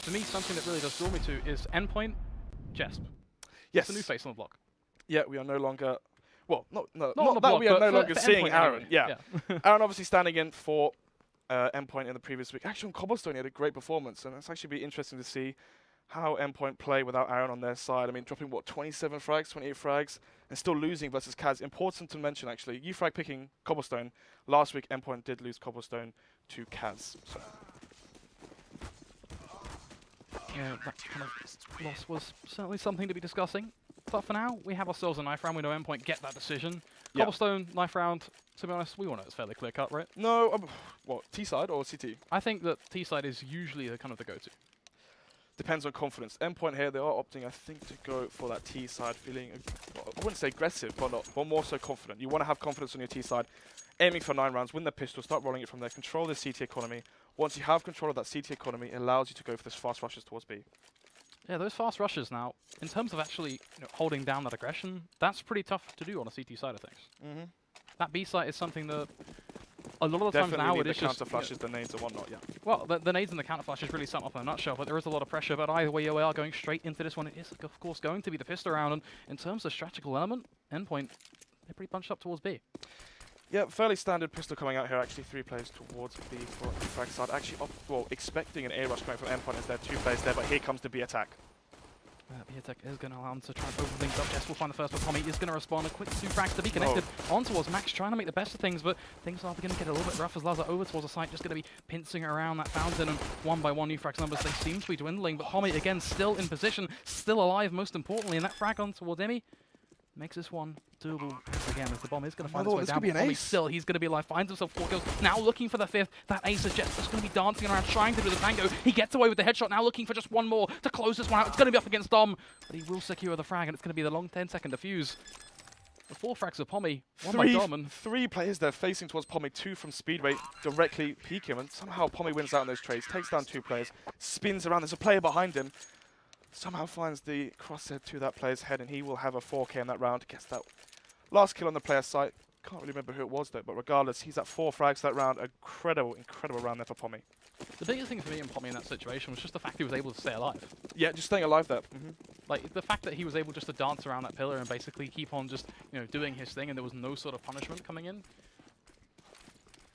for me, something that really does draw me to is Endpoint, Jesp. Yes. It's a new face on the block. Yeah, we are no longer... Well, not on the that block, we are no for longer seeing Endpoint Aaron. anyway. Yeah. Aaron obviously standing in for Endpoint in the previous week. Actually, on Cobblestone, he had a great performance, and it's actually be interesting to see how Endpoint play without Aaron on their side. I mean, dropping, what, 27 frags, 28 frags, and still losing versus Kaz. Important to mention, actually, uFrag picking Cobblestone. Last week, Endpoint did lose Cobblestone to Kaz. So. Yeah, that kind of loss was certainly something to be discussing. But for now, we have ourselves a knife round. We know Endpoint get that decision. Yeah. Cobblestone, knife round, to be honest, we all know it's fairly clear cut, right? No, what, T-side or CT? I think that T-side is usually the kind of the go-to. Depends on confidence. Endpoint here, they are opting, I think, to go for that T side, feeling, I wouldn't say aggressive, but more so confident. You want to have confidence on your T side, aiming for 9 rounds, win the pistol, start rolling it from there, control the CT economy. Once you have control of that CT economy, it allows you to go for those fast rushes towards B. Yeah, those fast rushes now, in terms of actually holding down that aggression, that's pretty tough to do on a CT side of things. That B site is something that a lot of the times now it is just... counter flashes, the nades and whatnot, yeah. Well, the nades and the counter flashes really sum up in a nutshell, but there is a lot of pressure. But either way you are going straight into this one, it is, of course, going to be the pistol round. And in terms of strategical element, Endpoint, they're pretty bunched up towards B. Yeah, fairly standard pistol coming out here. Actually, 3 players towards B for uFrag side. Actually, expecting an A rush coming from Endpoint as there are 2 players there, but here comes the B attack. B attack is going to allow him to try and open things up. Jess will find the first, but Tommy is going to respond. A quick 2 frags to be connected on towards Max, trying to make the best of things, but things are beginning to get a little bit rough as Lazar over towards the site, just going to be pincing around that fountain, and one by one uFrag's numbers, they seem to be dwindling, but Tommy, again, still in position, still alive, most importantly, and that frag on towards Emmy makes this one doable again, as the bomb is going to find its way down. Tommy still, he's going to be alive, finds himself 4 kills, now looking for the 5th. That ace is just going to be dancing around, trying to do the tango. He gets away with the headshot, now looking for just one more to close this one out. It's going to be up against Dom, but he will secure the frag, and it's going to be the long 10-second defuse. The 4 frags of Pommy, 1 by Dom, and 3 players there facing towards Pommy, 2 from Speedway, directly peek him, and somehow Pommy wins out in those trades, takes down 2 players, spins around, there's a player behind him, somehow finds the crosshair to that player's head, and he will have a 4K in that round, gets that last kill on the player's site. Can't really remember who it was though, but regardless, he's at 4 frags that round. Incredible round there for Pommy. The biggest thing for me and Pommy in that situation was just the fact he was able to stay alive. Yeah, just staying alive there. Like, the fact that he was able just to dance around that pillar and basically keep on just, doing his thing, and there was no sort of punishment coming in.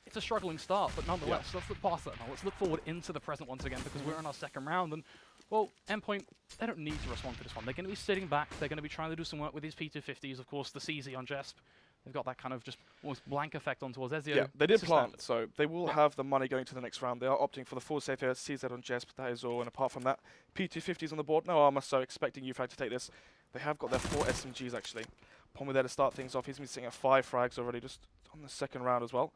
It's a struggling start, but nonetheless, let's look past that now. Let's look forward into the present once again, because we're in our 2nd round, and well, Endpoint, they don't need to respond to this one. They're going to be sitting back. They're going to be trying to do some work with these P250s. Of course, the CZ on Jesp. They've got that kind of just almost blank effect on towards Ezio. Yeah, they did plant, so they will have the money going to the next round. They are opting for the full safe here. CZ on Jesp, that is all. And apart from that, P250s on the board, no armor, so expecting uFrag to take this. They have got their 4 SMGs, actually. Pommy there to start things off. He's been sitting at 5 frags already, just on the 2nd round as well.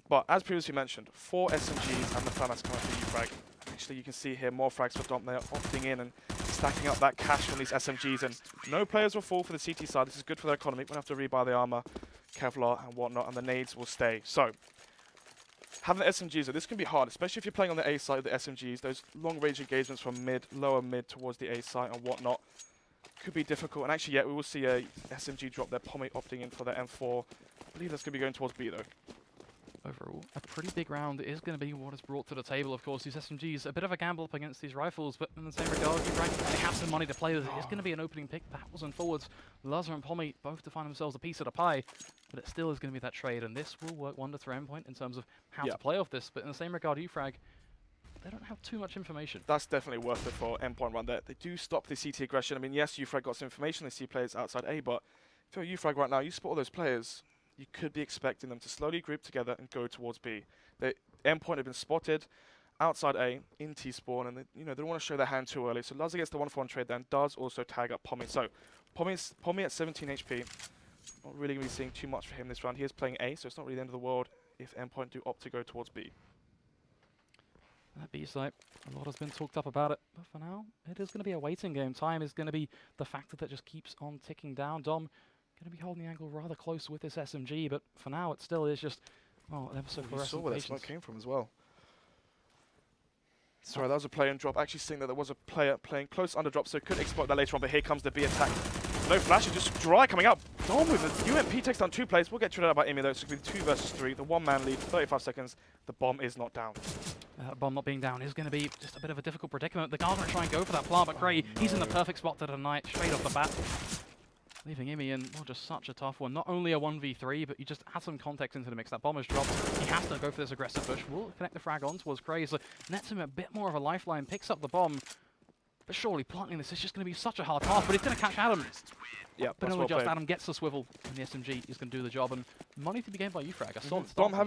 But as previously mentioned, 4 SMGs and the FAMAS coming for uFrag. Actually, you can see here more frags for Dom. They are opting in and stacking up that cash from these SMGs, and no players will fall for the CT side. This is good for their economy. We'll have to rebuy the armor, Kevlar and whatnot, and the nades will stay. So, having the SMGs, so this can be hard, especially if you're playing on the A side of the SMGs. Those long-range engagements from lower mid towards the A side and whatnot could be difficult. And actually, yeah, we will see a SMG drop there. Pommy opting in for the M4. I believe that's going to be going towards B, though. Overall, a pretty big round is going to be what is brought to the table. Of course, these SMGs, a bit of a gamble up against these rifles, but in the same regard, they have some money to play with. It is going to be an opening pick, backwards and forwards. Lazar and Pommy both to find themselves a piece of the pie, but it still is going to be that trade, and this will work wonders for Endpoint in terms of how to play off this. But in the same regard, uFrag, they don't have too much information. That's definitely worth it for Endpoint right there. They do stop the CT aggression. I mean, yes, uFrag got some information. They see players outside A, but if you're uFrag right now, you spot all those players, you could be expecting them to slowly group together and go towards B. The Endpoint have been spotted outside A in T-spawn, and they don't want to show their hand too early. So Lazar gets the 1-for-1 trade then, does also tag up Pommy. So Pommy at 17 HP. Not really going to be seeing too much for him this round. He is playing A, so it's not really the end of the world if Endpoint do opt to go towards B. That B site, a lot has been talked up about it, but for now, it is going to be a waiting game. Time is going to be the factor that just keeps on ticking down. Dom going to be holding the angle rather close with this SMG, but for now, it still is just, well, ever so fluorescent. You saw where that smoke came from as well. Sorry, that was a play and drop. Actually seeing that there was a player playing close under drop, so could exploit that later on, but here comes the B attack. No flash, it's just dry coming out. Dom with the UMP takes down 2 players. We'll get traded out by Amy though. It's going to be 2 versus 3. The 1-man lead, 35 seconds. The bomb is not down. Bomb not being down is going to be just a bit of a difficult predicament. The guard going to try and go for that plant, but Gray, he's in the perfect spot to deny it straight off the bat. Leaving Imi in, well, just such a tough one. Not only a 1v3, but you just add some context into the mix. That bomb has dropped. He has to go for this aggressive push. Will connect the frag on towards Gray, so nets him a bit more of a lifeline, picks up the bomb. But surely planting this is just going to be such a hard task, but it's going to catch Adam. Yeah, but only just Adam gets the swivel, and the SMG is going to do the job. And money to be gained by uFrag. A solid start. Dom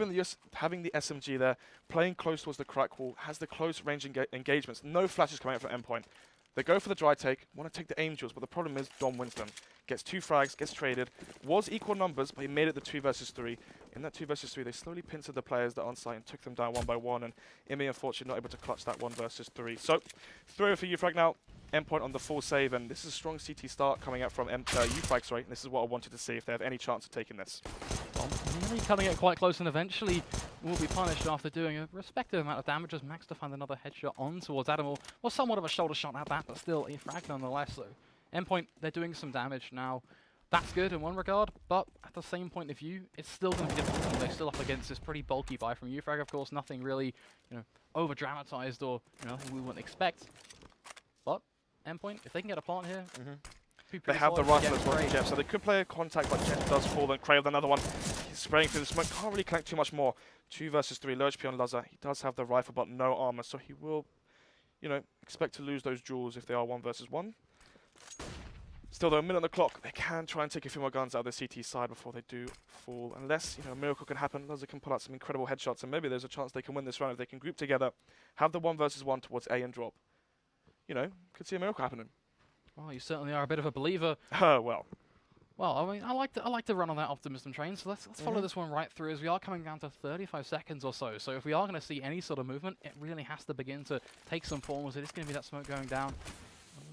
having the SMG there, playing close towards the crack wall, has the close range engagements. No flashes coming out from Endpoint. They go for the dry take, want to take the Angels, but the problem is Dom wins them. Gets 2 frags, gets traded, was equal numbers, but he made it the 2 versus 3. In that 2 versus 3, they slowly pincered the players that are on site and took them down one by one, and Imi, unfortunately, not able to clutch that 1 versus 3. So, 3 for uFrag now. Endpoint on the full save, and this is a strong CT start coming out from uFrag, sorry, and this is what I wanted to see if they have any chance of taking this. Dom really cutting it quite close, and eventually will be punished after doing a respective amount of damage as Max to find another headshot on towards Adam. Well, somewhat of a shoulder shot at that, but still a frag nonetheless. So Endpoint, they're doing some damage now. That's good in one regard, but at the same point of view, it's still going to be difficult. They're still up against this pretty bulky buy from uFrag, of course. Nothing really, over dramatized or nothing we wouldn't expect. But Endpoint, if they can get a plant here, they have the rifle as well, Jeff, so they could play a contact, but Jeff does fall, then Cray with another one. He's spraying through the smoke, can't really connect too much more. 2 versus 3, low HP on Lazar. He does have the rifle, but no armor, so he will, expect to lose those jewels if they are 1 versus 1. Still though, a minute on the clock, they can try and take a few more guns out of the CT side before they do fall. Unless, a miracle can happen, Lazar can pull out some incredible headshots, and maybe there's a chance they can win this round if they can group together, have the 1 versus 1 towards A and drop. Could see a miracle happening. Well, you certainly are a bit of a believer. Well. Well, I mean, I like to run on that optimism train, so let's follow this one right through as we are coming down to 35 seconds or so. So if we are going to see any sort of movement, it really has to begin to take some form. It is going to be that smoke going down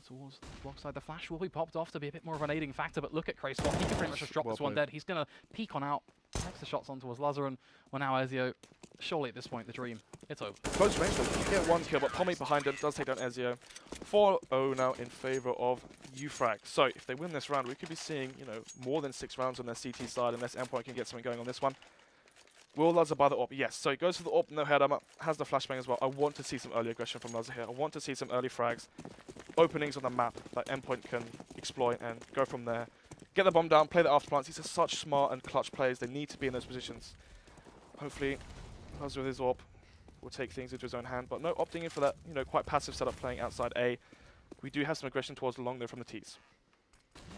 towards the block side. The flash will be popped off to be a bit more of an aiding factor, but look at Cray Spot. He can pretty much just drop this one dead. He's going to peek on out, takes the shots on towards Lazar, and well, now Ezio, surely at this point, the dream, it's over. Close range though, you get 1 kill, but Pommy behind him does take down Ezio. 4-0 now in favor of uFrag. So if they win this round, we could be seeing, more than 6 rounds on their CT side, unless Endpoint can get something going on this one. Will Lazar buy the AWP? Yes. So he goes for the AWP, no head armor, has the flashbang as well. I want to see some early aggression from Lazar here. I want to see some early frags, openings on the map that Endpoint can exploit and go from there. Get the bomb down, play the afterplants. These are such smart and clutch players. They need to be in those positions. Hopefully, Lazar with his AWP will take things into his own hand. But no, opting in for that, quite passive setup playing outside A. We do have some aggression towards the long though from the T's.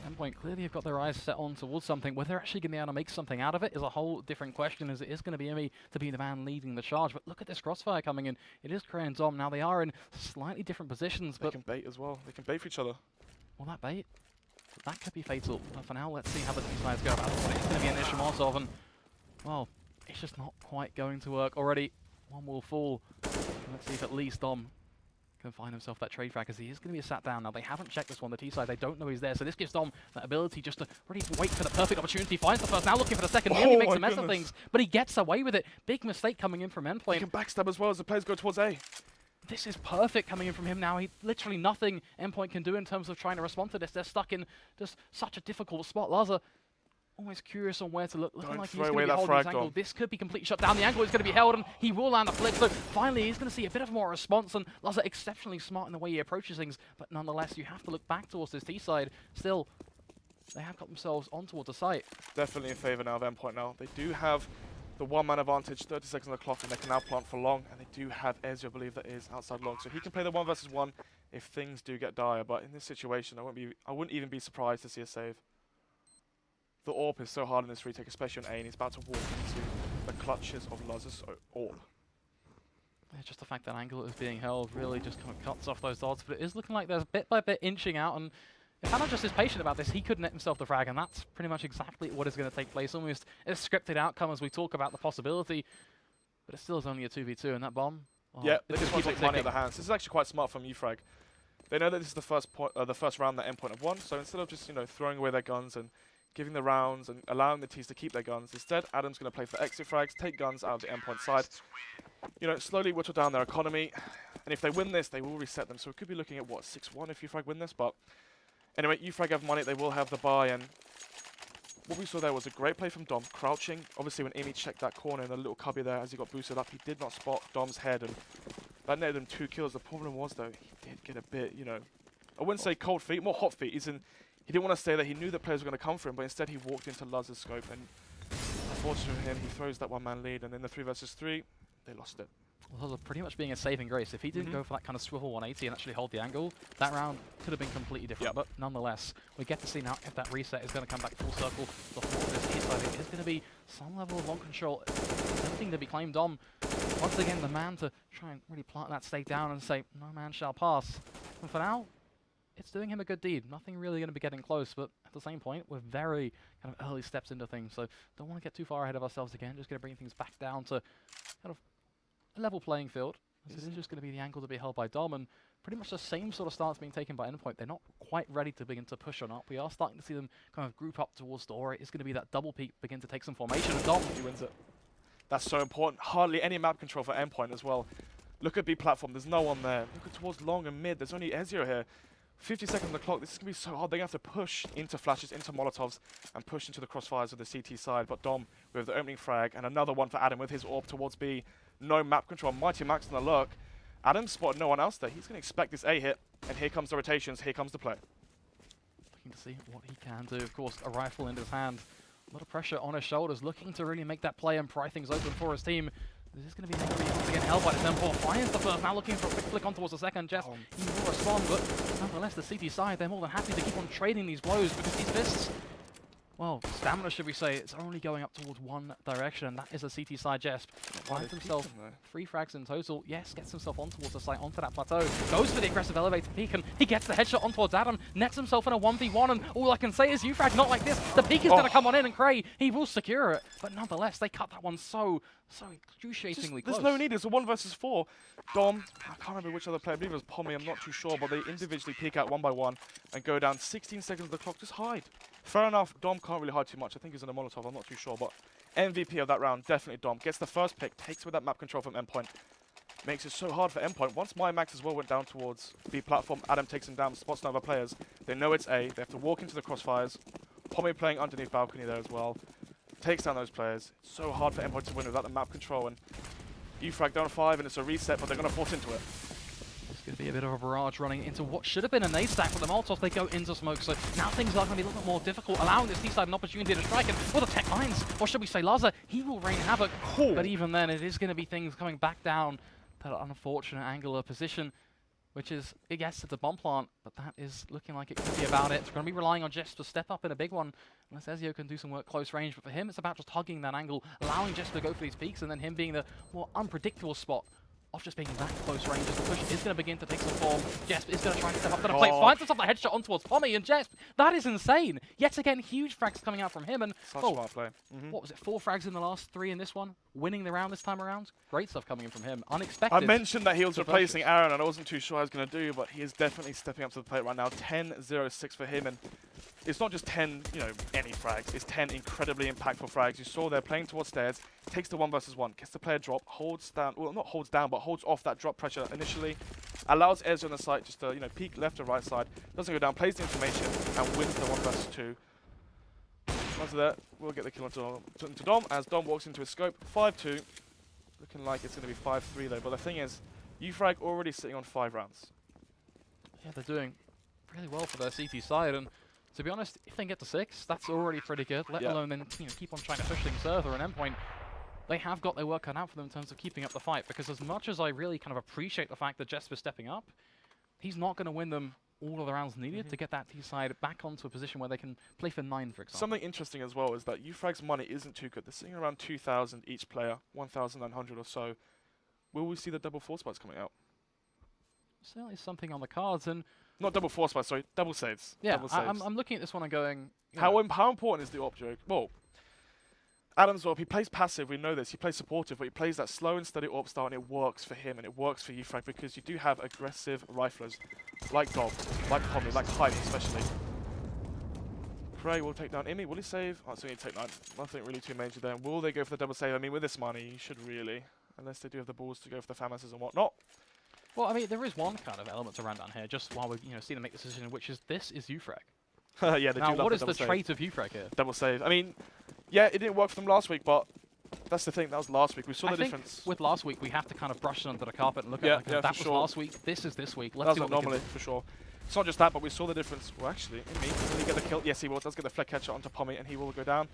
Endpoint clearly have got their eyes set on towards something. Whether they're actually going to be able to make something out of it is a whole different question, as it is going to be Imi to be the man leading the charge. But look at this crossfire coming in. It is Cray and Dom. Now they are in slightly different positions. They can bait as well. They can bait for each other. Well, that bait, that could be fatal. But for now, let's see how the two sides go about it. It's going to be an Ishamazov, and, well, it's just not quite going to work. Already, one will fall. Let's see if at least Dom can find himself that trade frag, as he is going to be sat down. Now, they haven't checked this one, the T side. They don't know he's there, so this gives Dom that ability just to really wait for the perfect opportunity. Finds the first, now looking for the second. Nearly makes a mess of things, but he gets away with it. Big mistake coming in from Endpoint. He can backstab as well as the players go towards A. This is perfect coming in from him now. He literally nothing Endpoint can do in terms of trying to respond to this. They're stuck in just such a difficult spot. Lazar almost curious on where to look. Looking like he's going to be holding his angle. This could be completely shut down. The angle is going to be held, and he will land a flick. So finally, he's going to see a bit of more response, and Lazar exceptionally smart in the way he approaches things. But nonetheless, you have to look back towards this T side. Still, they have got themselves on towards the site. Definitely in favor now of Endpoint now. They do have the 1-man advantage, 30 seconds on the clock, and they can now plant for long. And they do have Ezio, I believe, that is outside long. So he can play the 1 versus 1 if things do get dire. But in this situation, I wouldn't even be surprised to see a save. The AWP is so hard in this retake, especially on A, and he's about to walk into the clutches of Lazar's AWP. Yeah, just the fact that angle is being held really just kind of cuts off those odds, but it is looking like there's bit by bit inching out, and if Hannah just is patient about this, he could net himself the frag, and that's pretty much exactly what is going to take place. Almost a scripted outcome as we talk about the possibility, but it still is only a 2v2, and that bomb... Well, yeah, they just want to take money out of the hands. This is actually quite smart from uFrag. They know that this is the first round that Endpoint have won, so instead of just, throwing away their guns and giving the rounds and allowing the T's to keep their guns, instead, Adam's going to play for exit frags, take guns out of the Endpoint side, slowly whittle down their economy, and if they win this, they will reset them. So we could be looking at, what, 6-1 if uFrag win this, but anyway, uFrag have money, they will have the buy, and what we saw there was a great play from Dom, crouching. Obviously, when Amy checked that corner in the little cubby there as he got boosted up, he did not spot Dom's head, and that netted him 2 kills. The problem was, though, he did get a bit, you know, I wouldn't say cold feet, more hot feet. He didn't want to stay there. He knew that players were going to come for him, but instead he walked into Laz's scope, and unfortunately for him, he throws that one-man lead, and in the 3 versus 3, they lost it. Well, Laza pretty much being a saving grace. If he didn't go for that kind of swivel 180 and actually hold the angle, that round could have been completely different. But nonetheless, we get to see now if that reset is going to come back full circle before this east side. It is going to be some level of long control. Something to be claimed on. Once again, the man to try and really plant that stake down and say, no man shall pass. And for now, it's doing him a good deed. Nothing really going to be getting close, but at the same point, we're very kind of early steps into things. So don't want to get too far ahead of ourselves again. Just going to bring things back down to kind of a level playing field. This is just going to be the angle to be held by Dom, and pretty much the same sort of stance being taken by Endpoint. They're not quite ready to begin to push on up. We are starting to see them kind of group up towards the aura. It's going to be that double peak, begin to take some formation, and Dom, he wins it. That's so important. Hardly any map control for Endpoint as well. Look at B platform, there's no one there. Look at towards long and mid, there's only Ezio here. 50 seconds on the clock, this is going to be so hard. They're going to have to push into flashes, into Molotovs, and push into the crossfires of the CT side. But Dom with the opening frag, and another one for Adam with his AWP towards B. No map control, Mighty Max on the lurk. Adam spotted no one else there. He's going to expect this A hit, and here comes the rotations, here comes the play. Looking to see what he can do. Of course, a rifle in his hand. A lot of pressure on his shoulders, looking to really make that play and pry things open for his team. This is going to be once again held by the tempo. Finds the first, now looking for a quick flick on towards the second. Jess, he will respond, but nonetheless, the CT side, they're more than happy to keep on trading these blows because these fists, well, stamina, should we say, it's only going up towards one direction, and that is a CT side. Jesp finds himself 3 frags in total. Yes, gets himself on towards the site, onto that plateau. Goes for the aggressive elevator peak, and he gets the headshot on towards Adam. Nets himself in a 1v1, and all I can say is uFrag, not like this. The peak is going to come on in, and Cray, he will secure it. But nonetheless, they cut that one so excruciatingly close. There's no need, it's a 1 versus 4. Dom, I can't remember which other player, I believe it was Pommy, I'm not too sure, but they individually peek out 1 by 1 and go down 16 seconds of the clock, just hide. Fair enough, Dom can't really hide too much. I think he's in a Molotov, I'm not too sure, but MVP of that round, definitely Dom. Gets the first pick, takes with that map control from Endpoint. Makes it so hard for Endpoint. Once My Max as well went down towards B platform, Adam takes him down, spots no other players. They know it's A, they have to walk into the crossfires. Pommy playing underneath balcony there as well. Takes down those players. It's so hard for Endpoint to win without the map control, and uFrag down 5 and it's a reset, but they're going to force into it. It's going to be a bit of a barrage running into what should have been a nade stack, but the Molotovs, they go into smoke, so now things are going to be a little bit more difficult, allowing this T-side an opportunity to strike, and well, the tech lines, or should we say Laza, he will rain havoc, but even then, it is going to be things coming back down to that unfortunate angular position, which is, yes, it's a bomb plant, but that is looking like it could be about it. It's going to be relying on Jess to step up in a big one, unless Ezio can do some work close range, but for him, it's about just hugging that angle, allowing Jess to go for these peaks, and then him being the more unpredictable spot of just being that close range as the push is going to begin to take some form. Jesp is going to try and step up to the plate, finds himself a headshot on towards Pommy, and Jesp, that is insane. Yet again, huge frags coming out from him, and smart play. What was it, 4 frags in the last 3 in this one? Winning the round this time around? Great stuff coming in from him, unexpected. I mentioned that he was replacing Aaron, and I wasn't too sure what I was going to do, but he is definitely stepping up to the plate right now. 10-0-6 for him, and it's not just 10, you know, any frags. It's 10 incredibly impactful frags. You saw they're playing towards stairs, takes the 1 versus 1, gets the player drop, holds down, well, not holds down, but holds off that drop pressure initially, allows Ezio on the site just to, you know, peek left or right side, doesn't go down, plays the information, and wins the 1 versus 2. Onto that, we'll get the kill into Dom, as Dom walks into his scope, 5-2. Looking like it's going to be 5-3 though, but the thing is, uFrag already sitting on 5 rounds. Yeah, they're doing really well for their CT side, and to be honest, if they can get to 6, that's already pretty good, let alone then, you know, keep on trying to push things further. And Endpoint, they have got their work cut out for them in terms of keeping up the fight, because as much as I really kind of appreciate the fact that Jesper's stepping up, he's not going to win them all of the rounds needed to get that T-side back onto a position where they can play for 9, for example. Something interesting as well is that uFrag's money isn't too good. They're sitting around 2,000 each player, 1,900 or so. Will we see the double 4 spots coming out? Certainly something on the cards, and not double 4 spots, sorry, double saves. Yeah, double saves. I'm looking at this one and going, how important is the AWP joke? Well, Adam's AWP, he plays passive, we know this. He plays supportive, but he plays that slow and steady AWP style, and it works for him, and it works for uFrag, because you do have aggressive riflers, like Dom, like Pommy, like Hyde especially. Cray will take down Imi. Will he save? Oh, it's only take 9. Nothing really too major there. Will they go for the double save? I mean, with this money, you should really, unless they do have the balls to go for the FAMASs and whatnot. Well, I mean, there is one kind of element to run down here, just while we've seen them make the decision, which is this is uFrag. Yeah, they Now, do love what is double the save. trait of uFrag here? Double save. I mean, yeah, it didn't work for them last week, but that's the thing. That was last week. We saw I the think difference. with last week, we have to kind of brush it under the carpet and look Yeah, at it. yeah, That for was sure. last week. This is this week. That Let's was see an what we can anomaly, for sure. It's not just that, but we saw the difference. Well, actually, in me, did he get the kill? Yes, he will. Does get the fleck catcher onto Pommy, and he will go down.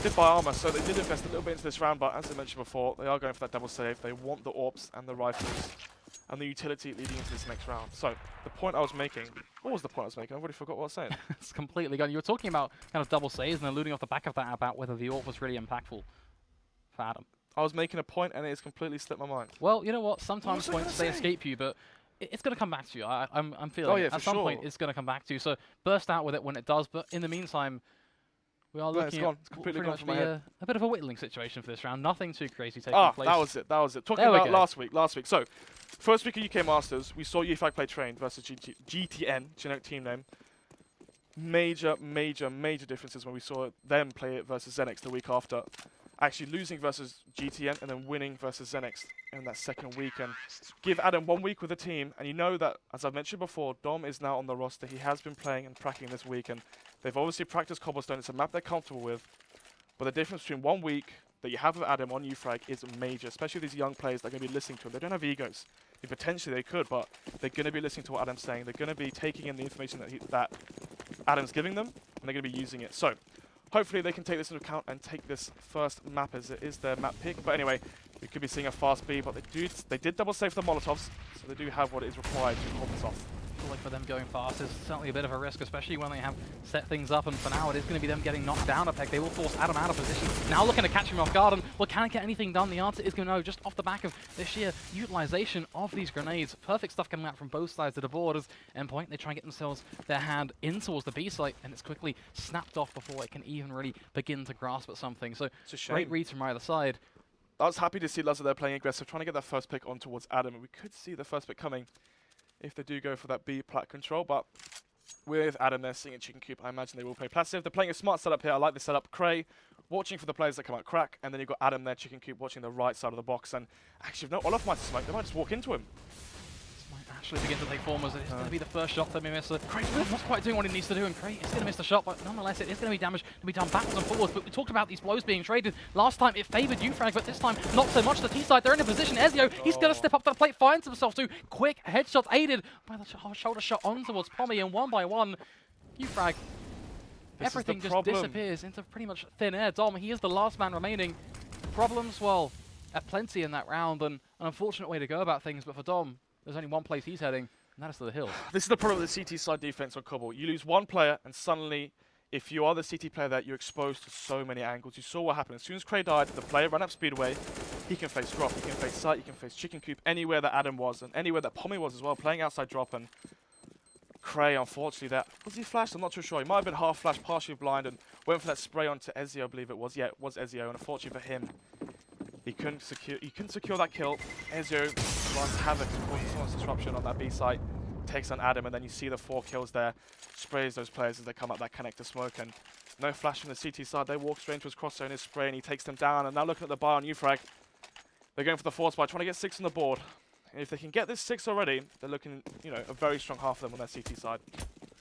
Did buy armor, so they did invest a little bit into this round, but as I mentioned before, they are going for that double save. They want the AWPs and the rifles and the utility leading into this next round. So, the point I was making, what was the point I was making? I already forgot what I was saying. It's completely gone. You were talking about kind of double saves and alluding off the back of that about whether the AWP was really impactful for Adam. I was making a point, and it has completely slipped my mind. Well, you know what? Sometimes was I points gonna they say? escape you, but it's going to come back to you. I'm feeling Oh, yeah, at for some point sure. it's going to come back to you. So burst out with it when it does. But in the meantime, we are No, it's looking gone. at It's completely pretty gone much from my be head. a bit of a whittling situation for this round. Nothing too crazy taking Ah, place. that was it. That was it. Talking There we about go. last week. So, first week of UK Masters, we saw uFrag play Train versus GTN, generic team name. Major differences when we saw them play it versus Xenix the week after. Actually losing versus GTN and then winning versus Xenix in that second week. And give Adam 1 week with the team. And you know that, as I've mentioned before, Dom is now on the roster. He has been playing and practicing this week. And they've obviously practiced Cobblestone. It's a map they're comfortable with. But the difference between 1 week that you have with Adam on uFrag is major, especially these young players that are going to be listening to him. They don't have egos. I mean, potentially they could, but they're going to be listening to what Adam's saying. They're going to be taking in the information that Adam's giving them, and they're going to be using it. So, hopefully they can take this into account and take this first map as it is their map pick. But anyway, we could be seeing a fast B, but they did double save the Molotovs, so they do have what is required to hold this off. I feel like for them going fast is certainly a bit of a risk, especially when they have set things up, and for now it is going to be them getting knocked down a peg. They will force Adam out of position. Now looking to catch him off guard, and well, can it get anything done? The answer is going to no, just off the back of the sheer utilization of these grenades. Perfect stuff coming out from both sides of the board as Endpoint, they try and get themselves their hand in towards the B site, and it's quickly snapped off before it can even really begin to grasp at something. So It's a shame. great reads from either side. I was happy to see Lazar there playing aggressive, trying to get that first pick on towards Adam, and we could see the first pick coming if they do go for that B plat control, but with Adam there seeing a chicken coop, I imagine they will play passive. They're playing a smart setup here. I like the setup. Cray watching for the players that come out crack, and then you've got Adam there, chicken coop, watching the right side of the box. And actually, if no Olaf might smoke, they might just walk into him. This might actually begin to take form as it's going to be the first shot that may miss. Cray's not quite doing what he needs to do, and Cray is going to miss the shot, but nonetheless it is going to be damage to be done backwards and forwards. But we talked about these blows being traded. Last time it favoured uFrag, but this time not so much. The T side, they're in a position. Ezio, he's going to step up to the plate, finds himself two quick headshots aided by the shoulder shot on towards Pommy, and one by one, uFrag, everything just disappears into pretty much thin air. Dom, he is the last man remaining. Problems, well, plenty in that round, and an unfortunate way to go about things, but for Dom, there's only one place he's heading, and that is to the hills. This is the problem with the CT side defense on Cobble. You lose one player, and suddenly, if you are the CT player there, you're exposed to so many angles. You saw what happened. As soon as Cray died, the player ran up speedway. He can face drop, he can face sight, he can face chicken coop, anywhere that Adam was, and anywhere that Pommy was as well, playing outside drop. And Cray, unfortunately, that was he flashed? I'm not too sure. He might have been half flashed, partially blind, and went for that spray onto Ezio, I believe it was. Yeah, it was Ezio, and unfortunately for him, he couldn't secure that kill. Ezio runs havoc, causes so much disruption on that B site, takes on Adam, and then you see the 4 kills there, sprays those players as they come up that connector smoke, and no flash from the CT side. They walk straight into his cross zone, his spray, and he takes them down. And now looking at the buy on uFrag, they're going for the force buy, trying to get 6 on the board. And if they can get this 6 already, they're looking, you know, a very strong half of them on their CT side.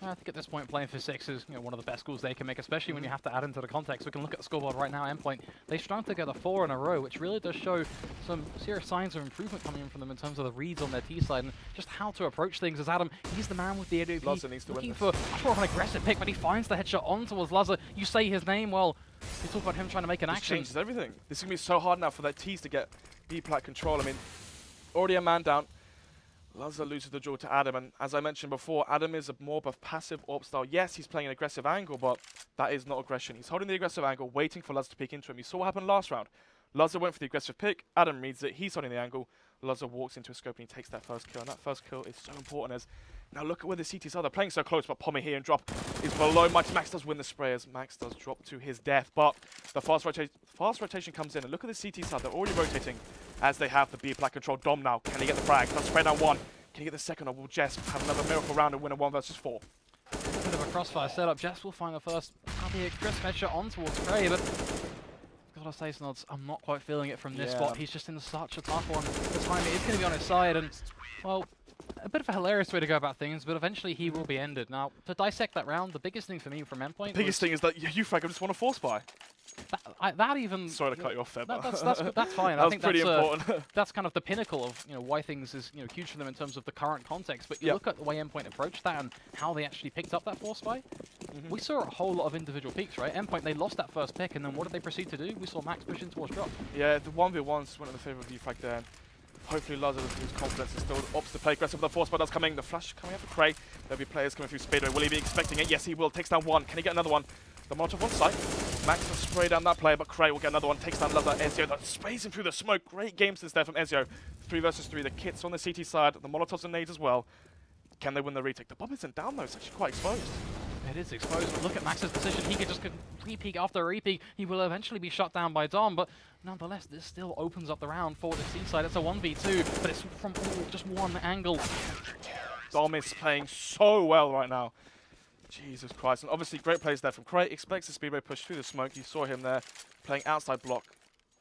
I think at this point, playing for 6 is one of the best goals they can make, especially when you have to add into the context. We can look at the scoreboard right now. Endpoint, they strung together 4 in a row, which really does show some serious signs of improvement coming in from them in terms of the reads on their T side and just how to approach things. As Adam, he's the man with the AWP, Lazar needs to win looking this. for much more of an aggressive pick, but he finds the headshot on towards Lazar. You say his name, well, you talk about him trying to make an This action. changes everything. This is going to be so hard now for their T's to get B-plat control. I mean, already a man down. Lazar loses the draw to Adam, and as I mentioned before, Adam is more of a passive AWP style. Yes, he's playing an aggressive angle, but that is not aggression. He's holding the aggressive angle, waiting for Lazar to peek into him. You saw what happened last round. Lazar went for the aggressive pick, Adam reads it, he's holding the angle, Lazar walks into a scope and he takes that first kill, and that first kill is so important as, now look at where the CTs are, they're playing so close, but Pommy here and drop is below Max. Max does win the spray as Max does drop to his death, but the fast rotation comes in, and look at the CT side, they're already rotating as they have the B-plat control. Dom now, can he get the frag? Does spray down 1. Can he get the second, or will Jess have another miracle round and win a 1 versus 4? Bit of a crossfire setup. Jess will find the first crisp headshot on towards Cray, but gotta say, Snods, I'm not quite feeling it from this spot. He's just in such a tough one. The time it is going to be on his side, and well, a bit of a hilarious way to go about things, but eventually he will be ended. Now, to dissect that round, the biggest thing for me from Endpoint Biggest thing is that uFrag just won a force buy. that even... Sorry to cut you off there, but that's fine. that I was think pretty that's, important. that's kind of the pinnacle of why things is huge for them in terms of the current context. But you look at the way Endpoint approached that and how they actually picked up that force buy. We saw a whole lot of individual peaks, right? Endpoint, they lost that first pick, and then what did they proceed to do? We saw Max push in towards drop. Yeah, the 1v1s went in the favour of uFrag there. And hopefully Lazo doesn't lose confidence and still opts to play aggressive with the force buy does coming. The flash coming up for Cray. There'll be players coming through Speedway. Will he be expecting it? Yes, he will. Takes down one. Can he get another one? The Molotov on site. Max will spray down that player, but Cray will get another one. Takes down Lazo. Ezio that sprays him through the smoke. Great game since there from Ezio. 3 versus 3. The kits on the CT side. The Molotovs and nades as well. Can they win the retake? The bomb isn't down though. It's actually quite exposed. It is exposed, but look at Max's decision. He could just re-peek after a re-peek. He will eventually be shut down by Dom, but nonetheless, this still opens up the round for the C-side. It's a 1v2, but it's from just one angle. Dom is playing so well right now. Jesus Christ. And obviously, great plays there from Cray. Expects the Speedway push through the smoke. You saw him there playing outside block.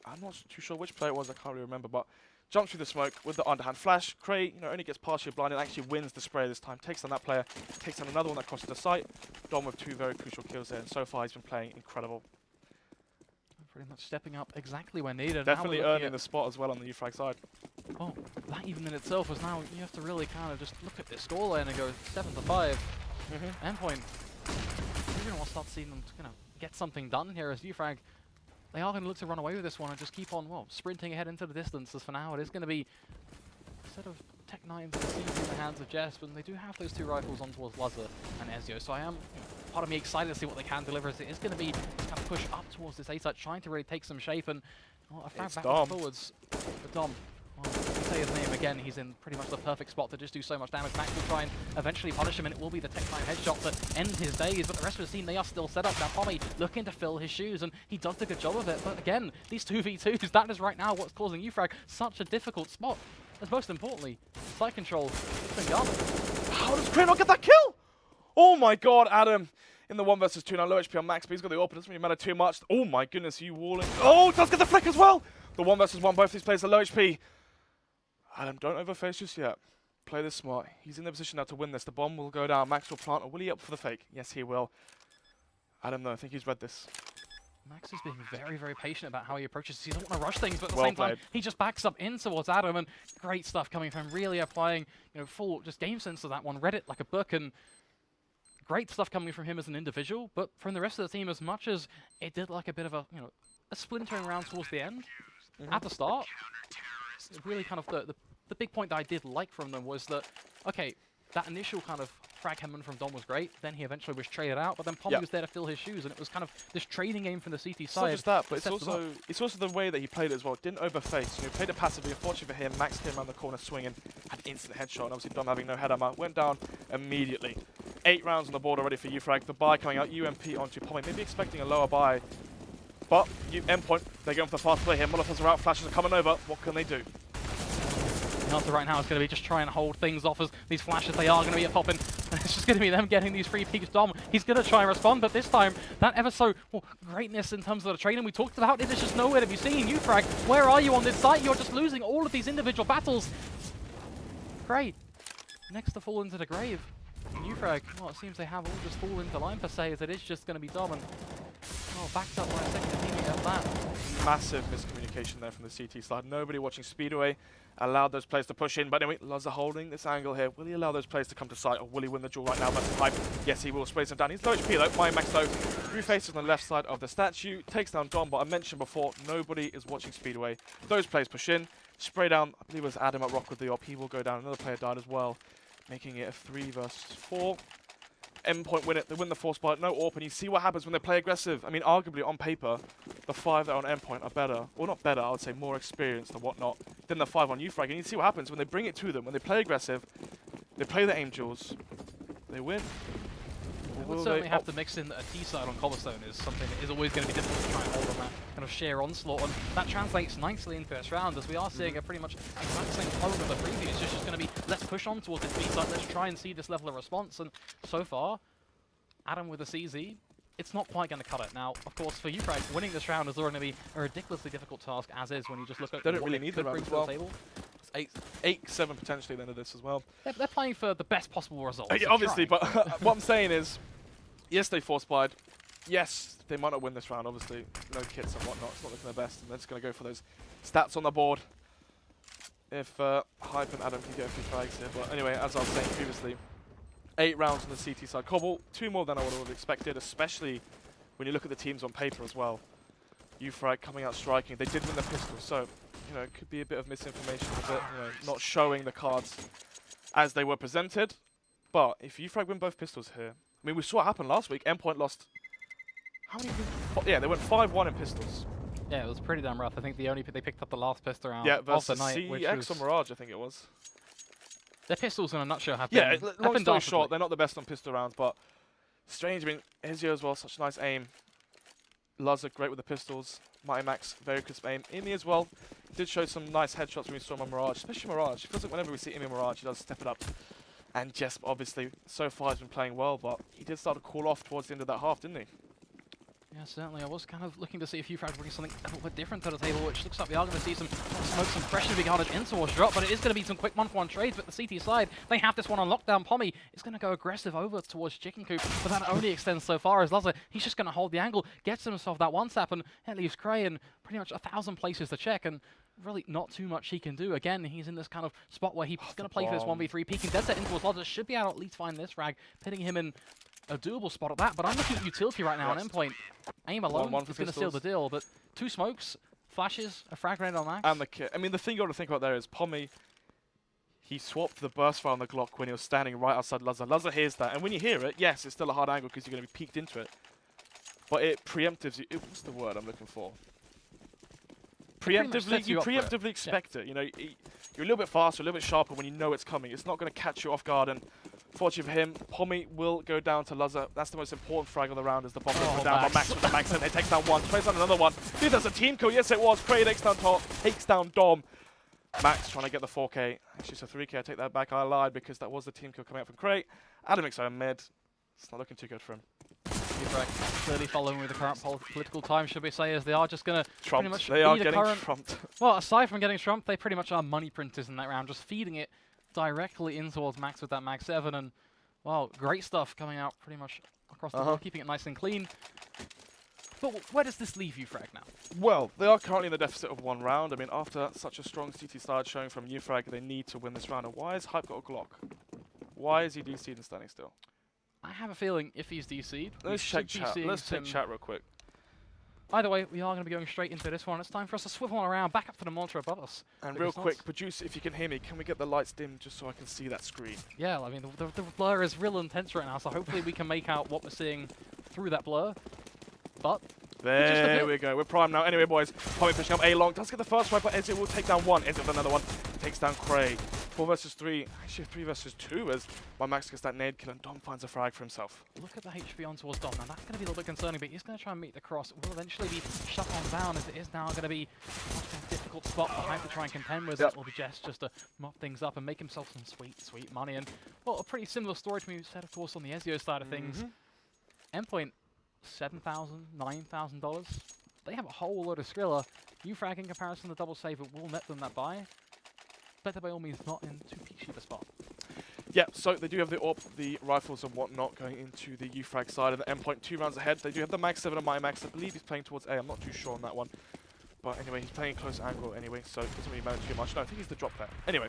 I'm not too sure which player it was. I can't really remember, but jumps through the smoke with the underhand flash. Cray, only gets partially blinded, actually wins the spray this time. Takes down that player, takes down another one that crosses the site. Dom with 2 very crucial kills there, and so far he's been playing incredible. Pretty much stepping up exactly when needed. Definitely earning the spot as well on the uFrag side. Oh, that even in itself was now, you have to really kind of just look at this scoreline and go 7-5. Endpoint, you're going to start seeing them get something done here as uFrag. They are going to look to run away with this one and just keep on, sprinting ahead into the distance, as for now it is going to be, instead of Tech 9 in the hands of Jess, but they do have those 2 rifles on towards Lazar and Ezio, so I am, part of me, excited to see what they can deliver, as it is going to be kind of push up towards this A-site, trying to really take some shape, and a frag back forwards for Dom. Well, if you say his name again, he's in pretty much the perfect spot to just do so much damage. Max will try and eventually punish him, and it will be the Tech 9 headshot that ends his days, but the rest of the team, they are still set up. Now Pommy looking to fill his shoes, and he does a good job of it, but again, these 2v2s, that is right now what's causing uFrag such a difficult spot. And most importantly, site control has been garnered. How does Cray not get that kill? Oh my god, Adam. In the 1 versus 2 now, low HP on Max, but he's got the AWP. It doesn't really matter too much. Oh my goodness, you walling. Oh, does get the flick as well. The 1 versus 1, both these players are low HP. Adam, don't overface just yet. Play this smart. He's in the position now to win this. The bomb will go down. Max will plant, or will he up for the fake? Yes, he will. Adam, though, I think he's read this. Max is being very, very patient about how he approaches this. He doesn't want to rush things, but at the same time, he just backs up in towards Adam, and great stuff coming from him, really applying, full just game sense to that one. Read it like a book, and great stuff coming from him as an individual, but from the rest of the team, as much as it did like a bit of a, a splintering round towards the end, at the start, really kind of the big point that I did like from them was that, okay, that initial kind of frag hemming from Dom was great, then he eventually was traded out, but then Pommy was there to fill his shoes, and it was kind of this trading game from the CT side. It's not just that, but it's also the way that he played it as well. Didn't overface, played it passively. Unfortunately for him, Max came around the corner swinging, had an instant headshot, and obviously Dom having no head armor, went down immediately. 8 rounds on the board already for uFrag. The buy coming out, UMP onto Pommy, maybe expecting a lower buy, but Endpoint, they're going for the fast play here. Molotovs are out, flashes are coming over. What can they do? The answer right now is going to be just try and hold things off, as these flashes, they are going to be popping. And it's just going to be them getting these free peeks. Dom, he's going to try and respond, but this time, that ever so greatness in terms of the training we talked about, it is just nowhere to be seen. uFrag, where are you on this site? You're just losing all of these individual battles. Great. Next to fall into the grave. uFrag, well, it seems they have all just fall into line per se, as it is just going to be Dom, and backed up by a second teammate at that. Massive miscommunication there from the CT side. Nobody watching Speedway allowed those players to push in, but anyway, Lazar holding this angle here. Will he allow those players to come to site, or will he win the duel right now versus Hype? Yes, he will. Sprays him down. He's low HP though. Fine Max though. 3 faces on the left side of the statue. Takes down Dom, but I mentioned before, nobody is watching Speedway. Those players push in. Spray down, I believe it was Adam at Rock with the op. He will go down. Another player died as well, making it a 3 versus 4. Endpoint win it. They win the force buy. No AWP, and you see what happens when they play aggressive. I mean, arguably on paper, the 5 that are on Endpoint are better. Well, not better, I would say more experienced and whatnot than the 5 on uFrag. And you see what happens when they bring it to them, when they play aggressive, they play the Angels, they win. They would certainly have to mix in a T-side on Cobblestone is something that is always going to be difficult to try and hold on that kind of sheer onslaught, and that translates nicely in first round, as we are seeing a pretty much exact same tone of the previous. It's just going to be, let's push on towards this T-side, let's try and see this level of response, and so far, Adam with a CZ, it's not quite going to cut it. Now, of course, for uFrag, winning this round is already going to be a ridiculously difficult task, as is when you just look at they don't what really it need could the bring round to as well. the table. 8-7 potentially at the end of this as well. They're playing for the best possible result. Yeah, obviously, but what I'm saying is, yes, they force spied. Yes, they might not win this round, obviously. No kits and whatnot. It's not looking their best, and they're just going to go for those stats on the board. If Hype and Adam can get a few frags here. But anyway, as I was saying previously, 8 rounds on the CT side. Cobble, 2 more than I would have expected, especially when you look at the teams on paper as well. uFrag coming out striking. They did win the pistol, so you know it could be a bit of misinformation, a bit, not showing the cards as they were presented. But if uFrag win both pistols here, I mean, we saw what happened last week. Endpoint lost. How many? Yeah, they went 5-1 in pistols. Yeah, it was pretty damn rough. I think they picked up the last pistol round versus of the night, CX or Mirage, I think it was. Their pistols in a nutshell have been long story dastardly. short, they're not the best on pistol rounds, but strange. I mean, Ezio as well, such a nice aim. Luzza, great with the pistols. Mighty Max, very crisp aim. Imi as well, did show some nice headshots when we saw him on Mirage, especially Mirage. It feels like whenever we see Imi Mirage, he does step it up. And Jesp, obviously, so far has been playing well, but he did start to cool off towards the end of that half, didn't he? Yeah, certainly. I was kind of looking to see if uFrag brings something a little bit different to the table, which looks like we are going to see some smoke, some pressure being guarded in towards drop, but it is going to be some quick 1-for-1 trades. But the CT side, they have this one on lockdown. Pommy is going to go aggressive over towards Chicken Coop, but that only extends so far as Luzza. He's just going to hold the angle, gets himself that one tap, and it leaves Cray in pretty much 1,000 places to check, and really not too much he can do. Again, he's in this kind of spot where he's going to play for this 1v3, peeking dead set in towards Luzza. Should be able to at least find this frag, pitting him in a doable spot at that, but I'm looking at utility right now on Endpoint. Aim alone is going to seal the deal, but 2 smokes, flashes, a frag grenade on Max. And the kit. I mean, the thing you got to think about there is Pommy, he swapped the burst fire on the Glock when he was standing right outside Luzza. Luzza hears that, and when you hear it, yes, it's still a hard angle because you're going to be peeked into it, but it preemptives you. What's the word I'm looking for? Preemptively, you preemptively expect it. You know, you're a little bit faster, a little bit sharper when you know it's coming. It's not going to catch you off guard, and fortunately for him, Pommy will go down to Luzza. That's the most important frag of the round, is the bomb goes down by Max with the Max, and he takes down one, tries down another one. Dude, that's a team kill. Yes, it was. Cray takes down Dom. Max trying to get the 4K. Actually, it's a 3K. I take that back. I lied because that was the team kill coming out from Cray. Adam Mixo mid. It's not looking too good for him. uFrag clearly following with the current political time, should we say, as they are just going to pretty much They are getting trumped. Well, aside from getting trumped, they pretty much are money printers in that round, just feeding it directly in towards Max with that Max 7, and well, great stuff coming out pretty much across the board, keeping it nice and clean. But where does this leave uFrag now? Well, they are currently in the deficit of 1 round. I mean, after such a strong CT start showing from uFrag, they need to win this round. And why has Hype got a Glock? Why is he DC'd and standing still? I have a feeling if he's DC'd, let's check chat. Let's check chat real quick. Either way, we are going to be going straight into this one. It's time for us to swivel on around, back up to the monitor above us. And real quick, producer, if you can hear me, can we get the lights dim just so I can see that screen? Yeah, I mean, the blur is real intense right now, so hopefully we can make out what we're seeing through that blur. But there we go. We're prime now. Anyway, boys, Pommy pushing up A long. Does get the first right, but Ezio will take down one. Ezio with another one. Takes down Cray. 4 versus 3. Actually, 3 versus 2 as my Max gets that nade kill and Dom finds a frag for himself. Look at the HP on towards Dom. Now, that's going to be a little bit concerning, but he's going to try and meet the cross. Will eventually be shut on down, as it is now going to be a difficult spot for Hype to try and contend with. It will be Jess just to mop things up and make himself some sweet, sweet money. And, well, a pretty similar story to me said, of course, on the Ezio side of things. Endpoint, $7,000, $9,000. They have a whole load of Skrilla. uFrag, in comparison to double save, will net them that buy. Better by all means not in too peachy of a spot. Yeah, so they do have the AWP, the rifles and whatnot going into the uFrag side of the Endpoint. 2 rounds ahead. They do have the Max 7 on my Max. I believe he's playing towards A. I'm not too sure on that one. But anyway, he's playing close angle anyway, so it doesn't really matter too much. No, I think he's the drop player. Anyway,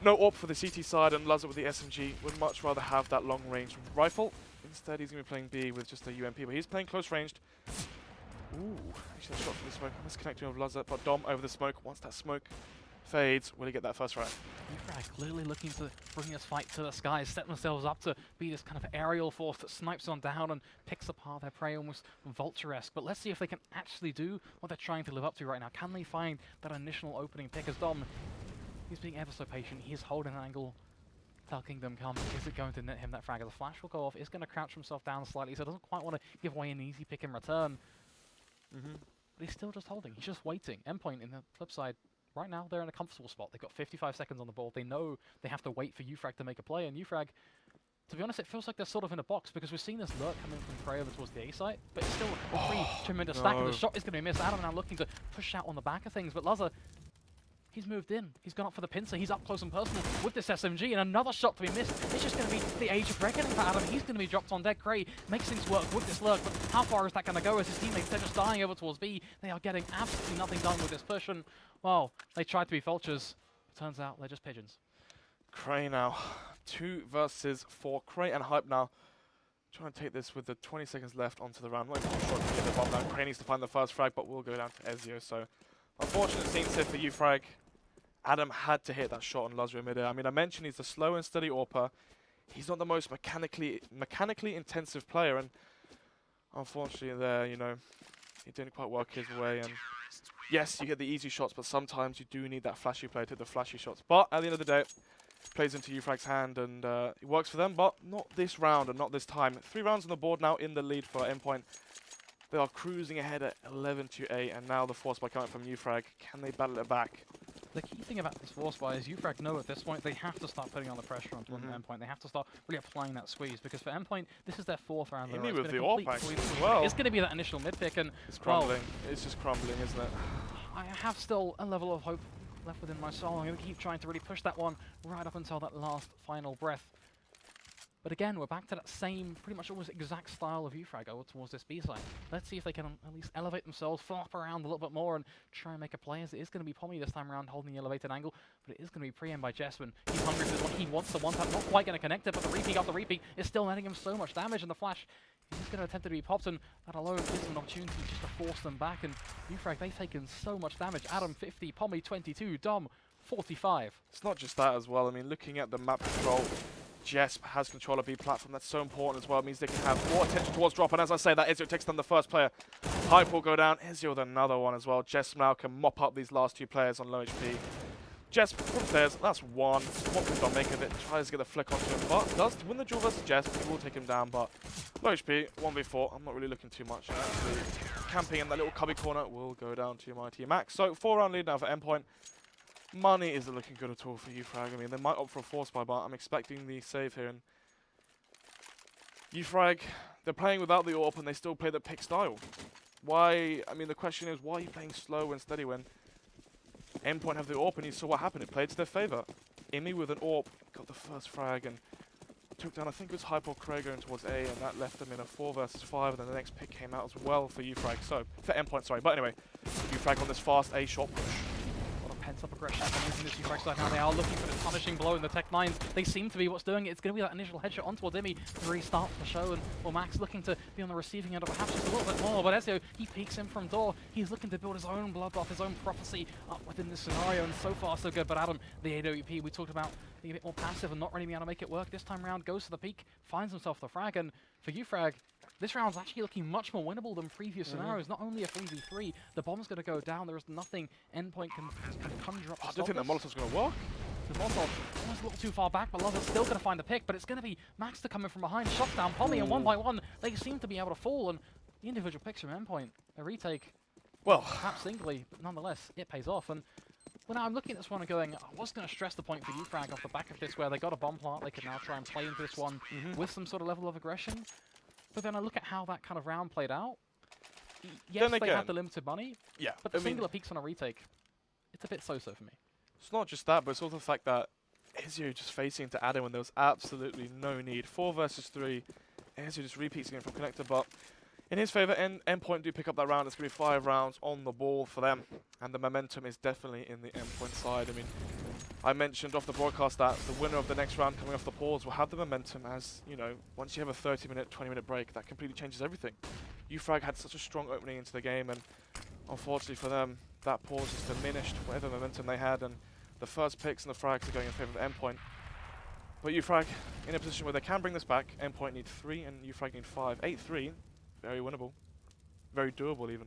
no AWP for the CT side, and Luzza with the SMG would much rather have that long range rifle. Instead, he's going to be playing B with just a UMP, but he's playing close ranged. Ooh, actually a shot from the smoke. Let's connect him with Luzza, but Dom over the smoke. Once that smoke fades, will he get that first round? uFrag clearly looking to bring this fight to the skies, set themselves up to be this kind of aerial force that snipes on down and picks apart their prey almost vulture-esque. But let's see if they can actually do what they're trying to live up to right now. Can they find that initial opening pick? As Dom, he's being ever so patient. He's holding an angle till Kingdom Come. Is it going to net him that frag? The flash will go off. He's going to crouch himself down slightly, so doesn't quite want to give away an easy pick in return. But he's still just holding. He's just waiting. Endpoint in the flip side. Right now, they're in a comfortable spot. They've got 55 seconds on the board. They know they have to wait for uFrag to make a play, and uFrag, to be honest, it feels like they're sort of in a box, because we've seen this lurk coming from Prey over towards the A site, but it's still a pretty tremendous stack, and the shot is going to be missed. Adam now looking to push out on the back of things, but Luzza, he's moved in. He's gone up for the pincer. He's up close and personal with this SMG, and another shot to be missed. It's just going to be the age of reckoning for Adam. He's going to be dropped on deck. Cray makes things work with this lurk, but how far is that going to go as his teammates, they're just dying over towards B. They are getting absolutely nothing done with this push, and, well, they tried to be vultures. Turns out they're just pigeons. Cray now. 2 versus 4. Cray and Hype now. Trying to take this with the 20 seconds left onto the round. Not even sure to get the bomb down. Cray needs to find the first frag, but we'll go down to Ezio. So, unfortunate scenes here for uFrag. Adam had to hit that shot on Lazio midair. I mean, I mentioned he's a slow and steady AWPer. He's not the most mechanically intensive player, and unfortunately there, you know, he didn't quite work his way. And yes, you get the easy shots, but sometimes you do need that flashy play to hit the flashy shots. But at the end of the day, plays into uFrag's hand, and it works for them, but not this round and not this time. 3 rounds on the board now, in the lead for Endpoint. They are cruising ahead at 11-8, and now the force by coming from uFrag. Can they battle it back? The key thing about this force buy is uFrag know at this point they have to start putting on the pressure onto Endpoint. They have to start really applying that squeeze, because for Endpoint, this is their 4th round. Hit me with the AWP actually as well. It's going to be that initial mid pick, and it's crumbling. Well, it's just crumbling, isn't it? I have still a level of hope left within my soul. I'm going to keep trying to really push that one right up until that last final breath. But again, we're back to that same, pretty much almost exact style of uFrag over towards this B side. Let's see if they can at least elevate themselves, flop around a little bit more, and try and make a play, as it is going to be Pommy this time around holding the elevated angle, but it is going to be pre-aimed by Jespen. He's hungry for this one. He wants the one-tap, not quite going to connect it, but the repeat after repeat is still letting him so much damage, and the flash is going to attempt to be popped, and that alone gives him an opportunity just to force them back. And uFrag, they've taken so much damage. Adam 50, Pommy 22, Dom 45. It's not just that as well. I mean, looking at the map control, Jesp has control of B platform. That's so important as well. It means they can have more attention towards drop. And as I say, that Ezio takes down the first player. Hype will go down. Ezio with another one as well. Jesp now can mop up these last 2 players on low HP. Jesp from stairs. That's one. What can Dom make of it? Tries to get the flick onto him, but does win the duel versus Jesp. He will take him down, but low HP, 1v4. I'm not really looking too much. Actually, camping in that little cubby corner will go down to my team max. So 4-round lead now for Endpoint. Money isn't looking good at all for uFrag. I mean, they might opt for a force buy, but I'm expecting the save here. And uFrag, they're playing without the AWP, and they still play the pick style. Why? I mean, the question is, why are you playing slow and steady when Endpoint have the AWP, and you saw what happened? It played to their favor. Imi with an AWP got the first frag and took down, I think it was Hype or Cray going towards A, and that left them in a 4 versus 5, and then the next pick came out as well for uFrag. So, for Endpoint, sorry. But anyway, uFrag on this fast A shot push. Pent-up aggression from this uFrag side now. They are looking for the punishing blow in the Tech 9s. They seem to be what's doing it. It's going to be that initial headshot on towards Imi to restart the show, and well, Max looking to be on the receiving end of perhaps just a little bit more, but Ezio, he peeks in from door. He's looking to build his own bloodbath, his own prophecy up within this scenario, and so far so good. But Adam, the AWP we talked about being a bit more passive and not really being able to make it work this time around, goes to the peak, finds himself the frag, and for uFrag, this round's actually looking much more winnable than previous scenarios. Not only a 3v3, the bomb's going to go down. There is nothing Endpoint can conjure up to I don't think the Molotov's going to work. The Molotov was a little too far back, but Lazar's still going to find the pick, but it's going to be Max to come in from behind, shot down Pommy, and 1 by 1, they seem to be able to fall, and the individual picks from Endpoint, a retake, well, perhaps singly, but nonetheless, it pays off. And well, now I'm looking at this one and going, I was going to stress the point for uFrag off the back of this, where they got a bomb plant, they could now try and play into this one with some sort of level of aggression. But then I look at how that kind of round played out. Yes, they had the limited money, yeah, but the singular peaks on a retake, it's a bit so-so for me. It's not just that, but it's also the fact that Ezio just facing into Adam when there was absolutely no need. 4 versus 3, Ezio just repeats again from connector, but in his favour, Endpoint do pick up that round. It's going to be 5 rounds on the ball for them, and the momentum is definitely in the Endpoint side. I mean, I mentioned off the broadcast that the winner of the next round coming off the pause will have the momentum, as, you know, once you have a 30-minute, 20-minute break, that completely changes everything. uFrag had such a strong opening into the game, and unfortunately for them, that pause has diminished whatever momentum they had, and the first picks and the frags are going in favour of Endpoint. But uFrag in a position where they can bring this back. Endpoint need 3 and uFrag need 5. 8-3, very winnable, very doable even.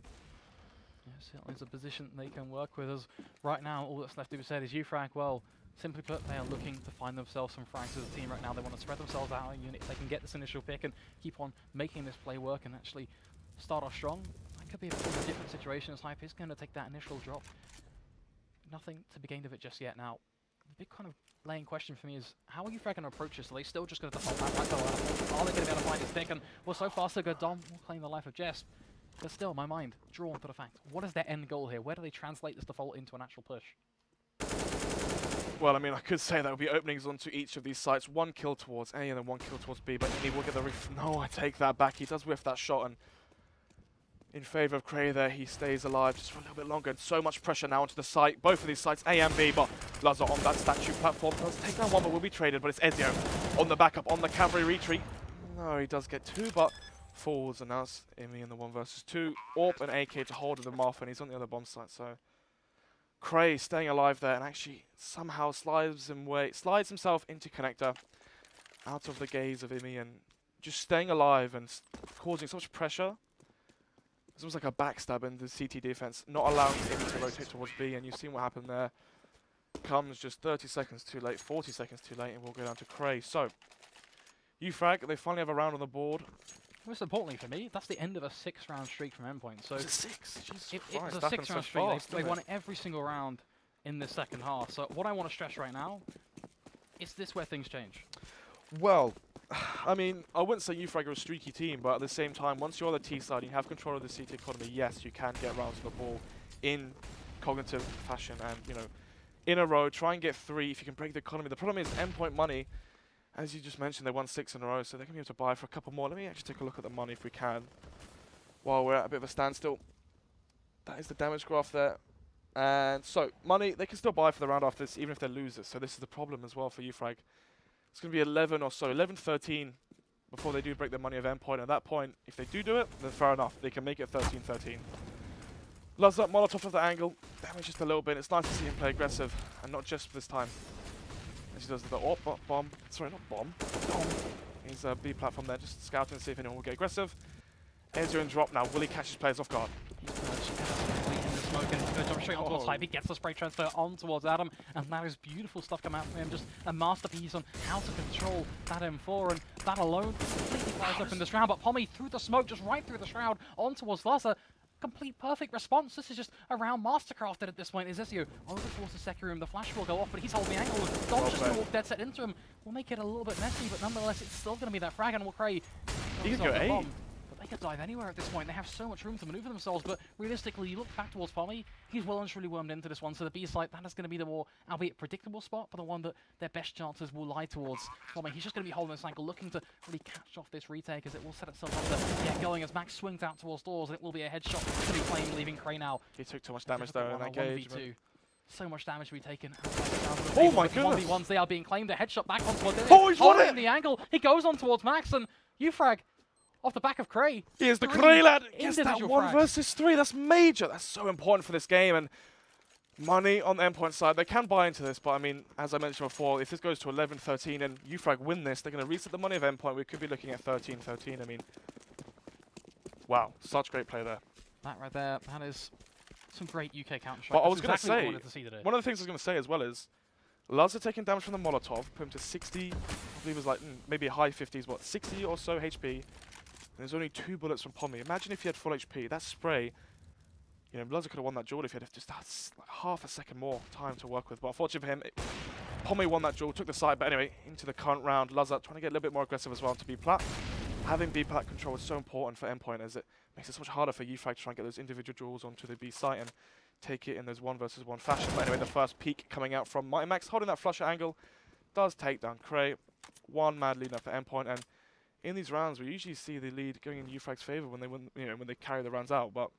Yeah, certainly it's a position they can work with. As right now, all that's left to be said is uFrag, well, simply put, they are looking to find themselves some frags as a team right now. They want to spread themselves out in units. They can get this initial pick and keep on making this play work and actually start off strong. That could be a bit of a different situation, as Hype is going to take that initial drop. Nothing to be gained of it just yet. Now, the big kind of laying question for me is, how are uFrag going to approach this? Are they still just going to default that right though? Are they going to be able to find his pick? And well, so far so good. Dom will claim the life of Jesp. But still, my mind drawn to the fact, what is their end goal here? Where do they translate this default into an actual push? Well, I mean, I could say there will be openings onto each of these sites. 1 kill towards A and then 1 kill towards B, but he will get the reef. No, I take that back. He does whiff that shot, and in favor of Cray there, he stays alive just for a little bit longer. And so much pressure now onto the site. Both of these sites, A and B, but Lazar on that statue platform does take down one, but will be traded. But it's Ezio on the backup, on the cavalry retreat. No, he does get 2, but falls, and now it's Imi in the 1 versus 2. Orp and AK to hold of the Marfa, and he's on the other bomb site, so Cray staying alive there and actually somehow slides himself into connector, out of the gaze of Imi, and just staying alive and causing so much pressure. It's almost like a backstab in the CT defense, not allowing Imi to rotate towards B, and you've seen what happened there. Comes just 30 seconds too late, 40 seconds too late, and we'll go down to Cray. So, uFrag, they finally have a round on the board. Most importantly for me, that's the end of a 6-round streak from Endpoint. So it's a 6. Jesus it Christ, was a that 6-round so streak. They won every single round in the second half. So what I want to stress right now, is this where things change? Well, I mean, I wouldn't say uFrag are a streaky team, but at the same time, once you're on the T side, you have control of the CT economy. Yes, you can get rounds on the ball in cognitive fashion, and you know, in a row, try and get 3 if you can break the economy. The problem is Endpoint money. As you just mentioned, they won 6 in a row, so they're going to be able to buy for a couple more. Let me actually take a look at the money if we can, while we're at a bit of a standstill. That is the damage graph there. And so, money, they can still buy for the round after this, even if they're losers. So this is the problem as well for uFrag. It's going to be 11 or so, 11-13 before they do break the money of Endpoint. At that point, if they do it, then fair enough. They can make it 13-13. Loves up Molotov at the angle. Damage just a little bit. It's nice to see him play aggressive, and not just this time. As he does the bomb. Sorry, not bomb. He's a B platform there, just scouting to see if anyone will get aggressive. Ezio in drop now. Will he catch his players off guard? Smoke and jump straight on towards Hype. He gets the spray transfer on towards Adam, and that is beautiful stuff coming out from him. Just a masterpiece on how to control that M4, and that alone completely flies up in the shroud. But Pommy through the smoke, just right through the shroud, on towards Lazar. Complete perfect response. This is just a round mastercrafted at this point. Is Ezio over towards the second room? The flash will go off, but he's holding the angle. Dom's just going to walk dead set into him. We'll make it a little bit messy, but nonetheless, it's still going to be that frag, and will Cray. He can go A. They could dive anywhere at this point. They have so much room to maneuver themselves, but realistically, you look back towards Pommy, he's well and truly wormed into this one. So the B site, that is going to be the more, albeit predictable spot, but the one that their best chances will lie towards Pommy. He's just going to be holding this angle, looking to really catch off this retake, as it will set itself up to get going as Max swings out towards doors, and it will be a headshot to be playing, leaving Cray now. He took too much damage though in that cage. So much damage to be taken. Oh my goodness! 1v1s, they are being claimed. A headshot back on towards Oh, he's won it! The angle. He goes on towards Max, and uFrag off the back of Cray. He is the Cray lad. Yes, that individual 1 frags. versus 3. That's major. That's so important for this game. And money on the Endpoint side. They can buy into this, but I mean, as I mentioned before, if this goes to 11-13 and uFrag win this, they're going to reset the money of Endpoint. We could be looking at 13-13. I mean, wow, such great play there. That right there, that is some great UK Counter-Strike. But I was going to exactly say, today. one of the things I was going to say as well is, Lazar taking damage from the Molotov, put him to 60, I believe it was like maybe high 50s, what, 60 or so HP. And there's only 2 bullets from Pommy. Imagine if he had full HP. That spray, you know, Lazar could have won that duel if he had just had like half a second more time to work with. But unfortunately for him, Pommy won that duel, took the side. But anyway, into the current round, Lazar trying to get a little bit more aggressive as well to B-plat. Having B-plat control is so important for Endpoint, as it makes it so much harder for uFrag to try and get those individual duels onto the B site and take it in those 1 versus 1 fashion. But anyway, the first peak coming out from Mighty Max, holding that flusher angle, does take down Cray. 1 mad lead now for Endpoint, and in these rounds, we usually see the lead going in uFrag's favor when they win, you know, when they carry the rounds out. But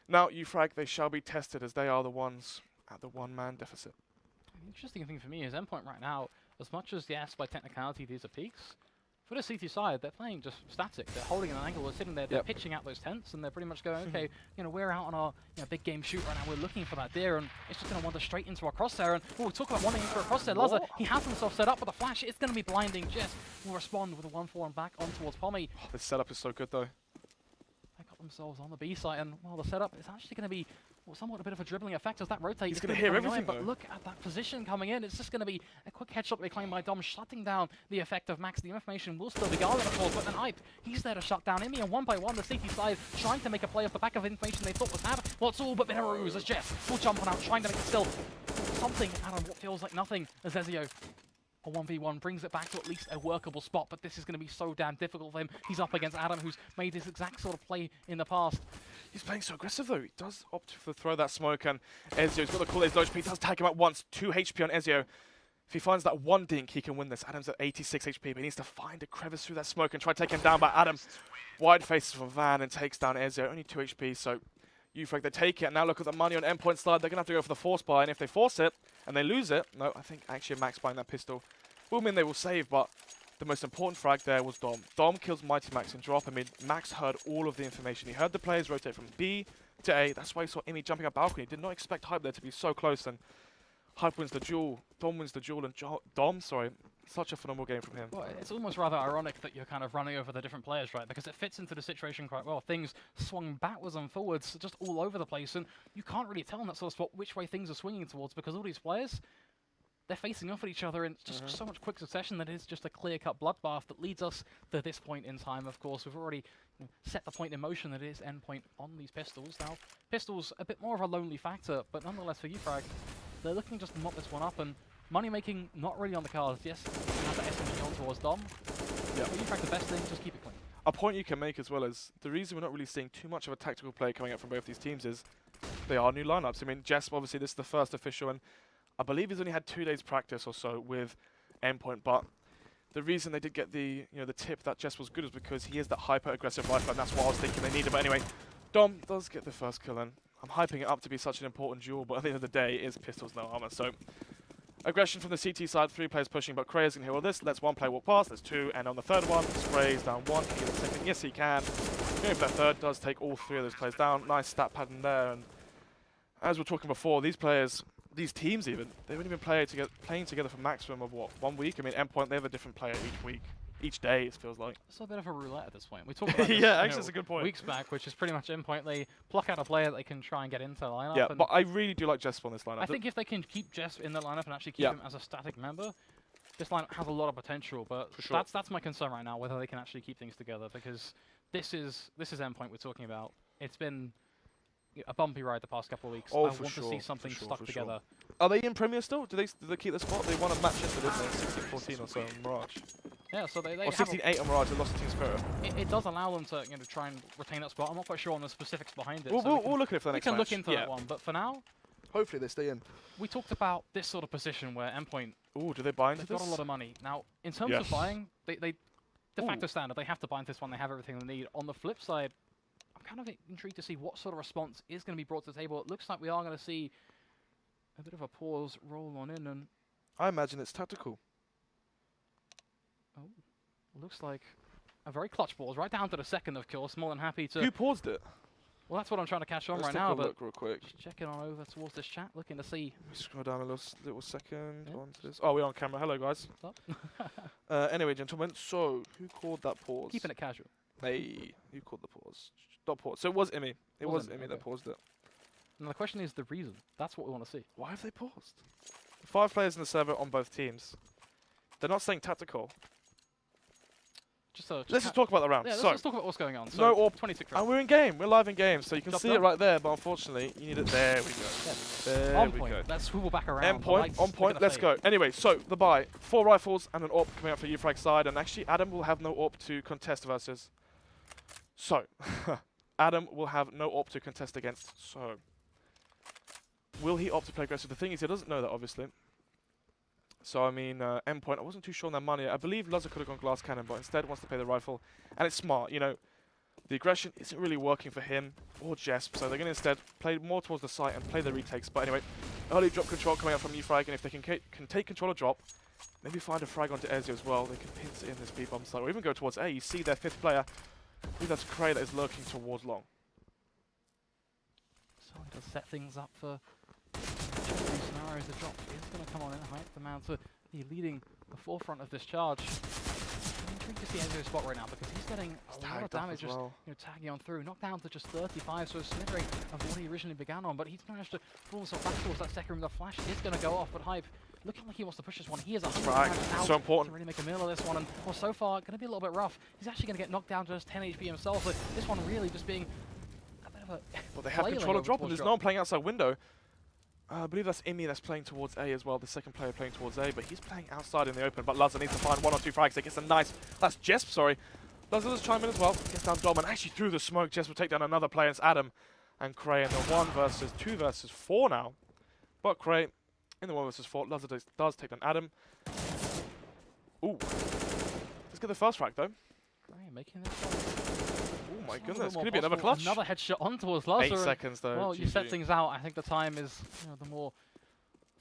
now uFrag, they shall be tested, as they are the ones at the 1-man deficit. The interesting thing for me is Endpoint right now, as much as yes, by technicality these are peaks, for the CT side, they're playing just static. They're holding an angle, they're sitting there, they're pitching out those tents, and they're pretty much going, okay, you know, we're out on our big game shoot right now, we're looking for that deer, and it's just going to wander straight into our crosshair. And we talk about wanting for a crosshair. Lazar, he has himself set up with a flash. It's going to be blinding. Jess will respond with a 1-4 and back on towards Pommy. Oh, this setup is so good, though. They got themselves on the B site, and well, the setup is actually going to be somewhat a bit of a dribbling effect as that rotates. He's going to hear everything, but look at that position coming in. It's just going to be a quick headshot reclaimed by Dom, shutting down the effect of Max. The information will still be guarded, of course, but then Hype, he's there to shut down Imi, and 1 by 1, the CT side trying to make a play off the back of information they thought was had. Well, it's all but been a ruse as Jeff will jump on out, trying to make it still something out of what feels like nothing, as Ezio a 1v1 brings it back to at least a workable spot, but this is going to be so damn difficult for him. He's up against Adam, who's made this exact sort of play in the past. He's playing so aggressive though. He does opt to throw that smoke, and Ezio's got the call. His low HP. He does tag him out once. 2 HP on Ezio. If he finds that one dink, he can win this. Adam's at 86 HP, but he needs to find a crevice through that smoke and try to take him down. But Adam wide faces from Van and takes down Ezio. Only 2 HP, so uFrag, they take it. And now look at the money on Endpoint slide. They're going to have to go for the force buy, and if they force it and they lose it, no, I think actually Max buying that pistol will mean they will save, but the most important frag there was Dom. Dom kills Mighty Max in drop. I mean, Max heard all of the information. He heard the players rotate from B to A. That's why he saw Imi jumping up balcony. He did not expect Hype there to be so close, and Hype wins the duel. Dom wins the duel, and Dom, such a phenomenal game from him. Well, it's almost rather ironic that you're kind of running over the different players, right? Because it fits into the situation quite well. Things swung backwards and forwards, just all over the place, and you can't really tell in that sort of spot which way things are swinging towards, because all these players, they're facing off at each other in just so much quick succession that it's just a clear-cut bloodbath that leads us to this point in time. Of course, we've already set the point in motion that it is Endpoint on these pistols. Now, pistols, a bit more of a lonely factor, but nonetheless for uFrag, they're looking just to mop this one up, and money-making not really on the cards. Yes, have that SMG on towards Dom. Yeah. For uFrag, the best thing, just keep it clean. A point you can make as well is the reason we're not really seeing too much of a tactical play coming out from both these teams is they are new lineups. I mean, Jesp, obviously, this is the first official, and I believe he's only had 2 days practice or so with Endpoint, but the reason they did get the the tip that Jess was good is because he is that hyper-aggressive rifle, and that's what I was thinking they needed. But anyway, Dom does get the first kill, and I'm hyping it up to be such an important duel, but at the end of the day, it is pistols, no armor. So aggression from the CT side, 3 players pushing, but Kraya's gonna hear all this. Lets 1 player walk past, there's 2, and on the third one, sprays down 1, can get a second. Yes, he can. Going for that third, does take all 3 of those players down. Nice stat pattern there, and as we were talking before, these players, these teams even, they've only been playing together for maximum of what, 1 week? I mean, Endpoint, they have a different player each week. Each day, it feels like. It's a bit of a roulette at this point. We talked about this, yeah, actually, that's a good point. Weeks back, which is pretty much Endpoint. They pluck out a player that they can try and get into the lineup. Yeah, but I really do like Jesp on this lineup. I think if they can keep Jesp in the lineup and actually keep him as a static member, this lineup has a lot of potential. But for sure. that's my concern right now, whether they can actually keep things together, because this is Endpoint we're talking about. It's been a bumpy ride the past couple of weeks. Oh, I for want sure, to see something stuck together. Are they in Premier still? Do they keep the spot? They won a match yesterday, didn't they? 16-14 or so on Mirage. Yeah, so they or 16-8 on Mirage. They lost to Team Spirit. It does allow them to try and retain that spot. I'm not quite sure on the specifics behind it. We'll so look at it for the next match. We can look into that one, but for now, hopefully they stay in. we talked about this sort of position where Endpoint, Ooh, do they buy into they've this? got a lot of money. Now, in terms of buying, they de facto standard, they have to buy into this one. They have everything they need. On the flip side, I'm kind of intrigued to see what sort of response is going to be brought to the table. It looks like we are going to see a bit of a pause roll on in, and I imagine it's tactical. looks like a very clutch pause, right down to the second, of course. More than happy to. Who paused it? Well, that's what I'm trying to catch on Let's right take now. a But look real quick. just checking on over towards this chat, looking to see. Let me scroll down a little second onto this. Oh, we're on camera. Hello, guys. What's up. Anyway, gentlemen. So, who called that pause? Keeping it casual. Hey, who called the pause? Dot pause. So it was Imi. It was Imi that paused it. And the question is the reason. That's what we want to see. Why have they paused? 5 players in the server on both teams. They're not saying tactical. Let's just talk about the round. Yeah, so, let's talk about what's going on. So no AWP. 26 And rounds. we're in game. We're live in game, so you can Job see done. it right there. But unfortunately, you need it. There we go. Yeah. There On we point. go. Let's swivel back around. Endpoint, on point. Let's go. Anyway, so the buy: 4 rifles and an AWP coming out for uFrag side, and actually Adam will have no AWP to contest versus. So, Adam will have no AWP to contest against. So, will he opt to play aggressive? The thing is, he doesn't know that, obviously. So, I mean, Endpoint, I wasn't too sure on their money. I believe Luzza could have gone glass cannon, but instead wants to play the rifle. And it's smart, you know. The aggression isn't really working for him or Jesp, so they're going to instead play more towards the site and play the retakes. But anyway, early drop control coming out from uFrag, and if they can take control of drop, maybe find a frag onto Ezio as well, they can pinch it in this B-bomb site, or even go towards A. You see their 5th player. I believe that's Cray that is lurking towards long. So he does set things up for scenarios. The drop is going to come on in, hype them out to be leading the forefront of this charge. I'm intrigued to see Ezio's spot right now because he's getting a lot of damage just tagging on through. Knocked down to just 35, so a smattering of what he originally began on, but he's managed to pull himself back towards that second room. The flash is going to go off, but Hype looking like he wants to push this one. He is 100% out so important to really make a meal of this one, and well, so far going to be a little bit rough. He's actually going to get knocked down to just 10 HP himself, but this one really just being a bit of a well, they have control of drop, and there's no one playing outside window. I believe that's Imi that's playing towards A as well, the second player playing towards A, but he's playing outside in the open, but Luzza needs to find 1 or 2 frags. He gets a nice, that's Jesp, sorry. Lazarus chime in as well. Gets down Dom and actually through the smoke. Jess will take down another player. It's Adam and Cray in the 1 versus 2 versus 4 now. But Cray in the 1 versus 4. Lazarus does take down Adam. Ooh. Let's get the first frag though. Cray making this shot. Oh my goodness. Could it be another clutch? Another headshot on towards Lazarus. 8 seconds though. Well, you set GG. things out. I think the time is the more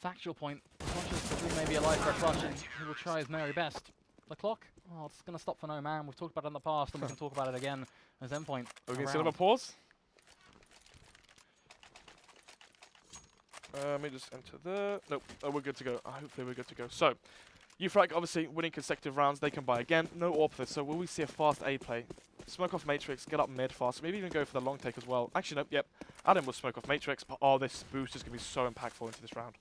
factual point. As much as the 3 may be alive for a clutch, and he will try his very best. The clock, oh, it's going to stop for no man. We've talked about it in the past, and we can talk about it again as Endpoint. Are we going to see another pause? Let me just enter there. Nope. Oh, we're good to go. Hopefully we're good to go. So, uFrag obviously winning consecutive rounds. They can buy again. No AWP for this. So will we see a fast A play? Smoke off Matrix, get up mid fast. Maybe even go for the long take as well. Actually, no. Yep. Adam will smoke off Matrix. But oh, this boost is going to be so impactful into this round.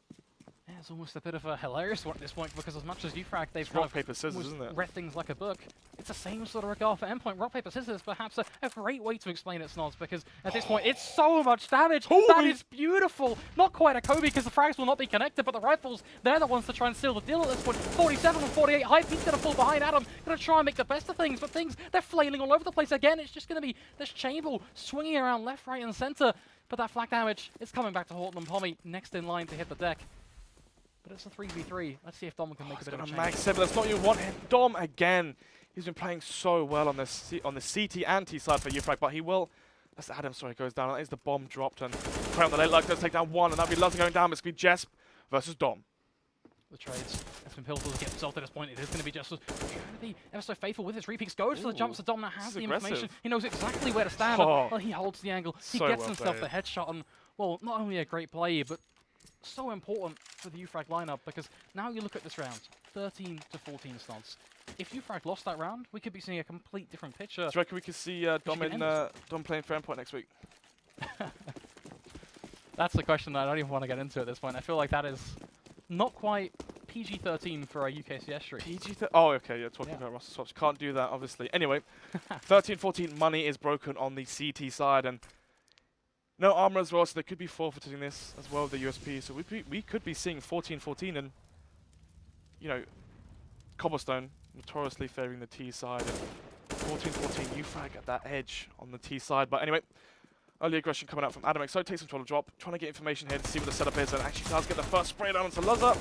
Yeah, it's almost a bit of a hilarious one at this point, because as much as uFrag, they've It's rock, paper, scissors, isn't it? read things like a book. It's the same sort of regard for Endpoint. Rock, paper, scissors is perhaps a great way to explain it, Snods, because at this point, it's so much damage. That is beautiful. Not quite a Kobe, because the frags will not be connected, but the rifles, they're the ones to try and seal the deal at this point. 47 and 48. Hype's going to fall behind Adam. Going to try and make the best of things, but they're flailing all over the place again. It's just going to be this chamber swinging around left, right, and center. But that flak damage is coming back to Horton and Pommy next in line to hit the deck. But it's a 3v3. Let's see if Dom can make a bit of a change. Max 7. That's not even one hit. Dom again. He's been playing so well on this on the CT and T side for uFrag, but he will. That's Adam. Sorry, goes down. That is the bomb dropped and Cray on the late leg does take down 1, and that'll be Lazar going down. It's going to be Jesp versus Dom. The trades. Espen Pilsel get himself at this point. It is going to be just trying to be ever so faithful with his repeats. Goes for the jumps. So Dom now has the information. He knows exactly where to stand. Well, he holds the angle. He So gets well himself played. the headshot. And, well, not only a great play, but so important for the uFrag lineup, because now you look at this round, 13 to 14 stunts. If uFrag lost that round, we could be seeing a complete different picture. Do you reckon we could see Dom playing for Endpoint next week? That's the question that I don't even want to get into at this point. I feel like that is not quite PG-13 for a UKCS stream. PG-13? Oh, okay, you're talking about roster swaps. Can't do that, obviously. Anyway, 13-14 money is broken on the CT side, and no armor as well, so they could be forfeiting this as well with the USP. So we could be seeing 14-14, and, you know, Cobblestone notoriously favoring the T side, and 14-14 uFrag at that edge on the T side. But anyway, early aggression coming out from Adam. So takes control of drop, trying to get information here to see what the setup is, and actually does get the first spray down onto Lazar.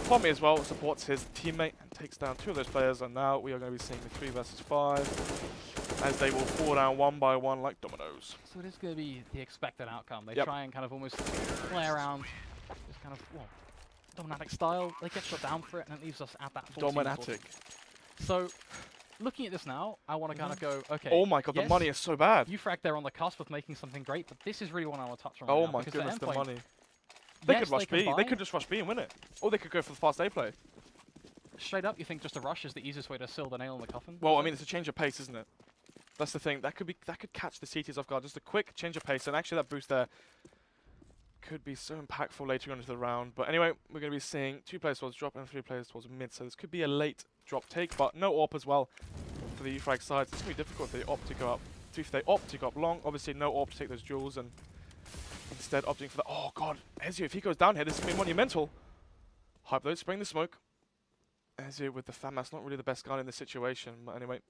Pommy as well supports his teammate and takes down 2 of those players, and now we are going to be seeing the 3 versus 5 as they will fall down one by one like dominoes. So it is going to be the expected outcome. They Yep. try and kind of almost play around this kind of, well, dominatic style. They get shut down for it, and it leaves us at that 14. Dominatic. So, looking at this now, I want to kind of go, okay. Oh my god, yes, the money is so bad. uFrag, they're on the cusp of making something great, but this is really what I want to touch on Oh right now, my because for goodness, the Endpoint, money. They yes, could rush can B. They buy. could just rush B and win it. Or they could go for the fast A play. Straight up, you think just a rush is the easiest way to seal the nail in the coffin? Well, I mean, it's a change of pace, isn't it? That's the thing. That could catch the CTs off guard. Just a quick change of pace, and actually that boost there could be so impactful later on into the round. But anyway, we're going to be seeing 2 players towards drop and 3 players towards mid. So this could be a late drop take, but no AWP as well for the uFrag side. So it's going to be difficult if they opt to go up. If they opt to go up long, obviously no AWP to take those duels, and instead opting for the... Oh god, Ezio, if he goes down here, this is going to be monumental. Hype though, spraying the smoke. Ezio with the FAMAS, not really the best guy in this situation. But anyway,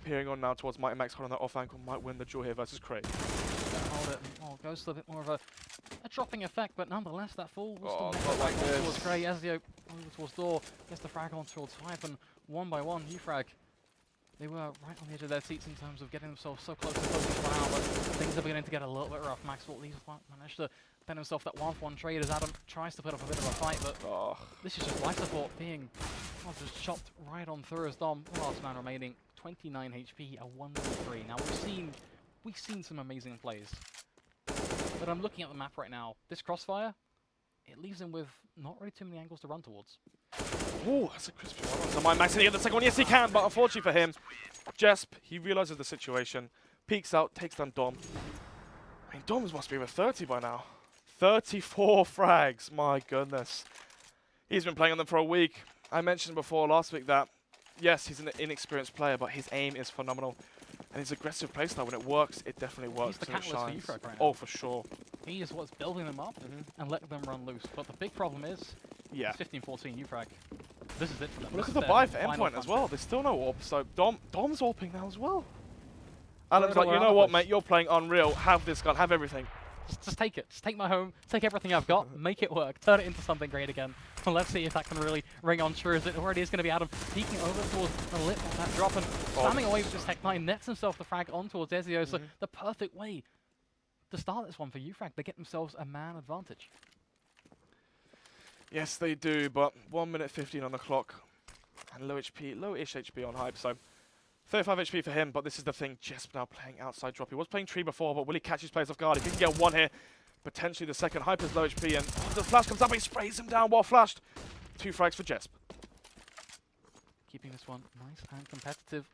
peering on now towards Mighty Max, holding that off ankle, might win the duel here versus Cray. Hold it. Oh, goes to a bit more of a dropping effect, but nonetheless, that fall will Oh, still not like this. towards Cray. Ezio over towards door, gets the frag on towards Hype, and 1 by 1, uFrag. They were right on the edge of their seats in terms of getting themselves so close to round, but things are beginning to get a little bit rough. Maxwell at least managed to pen himself that 1-for-1 trade as Adam tries to put up a bit of a fight, but this is just life support being just chopped right on through as Dom, last man remaining, 29 HP, a 1v3. Now we've seen some amazing plays, but I'm looking at the map right now. This crossfire, it leaves him with not really too many angles to run towards. Oh, that's a crispy one. So Max can get the second one. Yes, he can, but unfortunately for him, Jesp, he realizes the situation, peeks out, takes down Dom. I mean, Dom must be over 30 by now. 34 frags, my goodness. He's been playing on them for a week. I mentioned before last week that, yes, he's an inexperienced player, but his aim is phenomenal. And his aggressive playstyle, when it works, it definitely works. He's the and it catalyst shines. for uFrag right now. Oh, for sure. He is what's building them up and letting them run loose. But the big problem is, Yeah. it's 15-14 uFrag. This is it for them. Well, this is the buy for Endpoint as well. There's still no AWP, so Dom's AWPing now as well. Adam's like, you know what, mate, you're playing Unreal. Have this gun, have everything. Just take it. Just take my home. Take everything I've got. Make it work. Turn it into something great again. Well, let's see if that can really ring on true as it already is going to be Adam peeking over towards the lip of that drop and spamming away with this Tech 9. Nets himself the frag on towards Ezio. So the perfect way to start this one for uFrag. They get themselves a man advantage. Yes, they do, but 1 minute 15 on the clock. And low-ish HP on Hype, so 35 HP for him, but this is the thing. Jesp now playing outside drop. He was playing tree before, but will he catch his players off guard? If he can get one here, potentially the second. Hype is low HP, and the flash comes up, he sprays him down while flashed. 2 frags for Jesp. Keeping this one nice and competitive.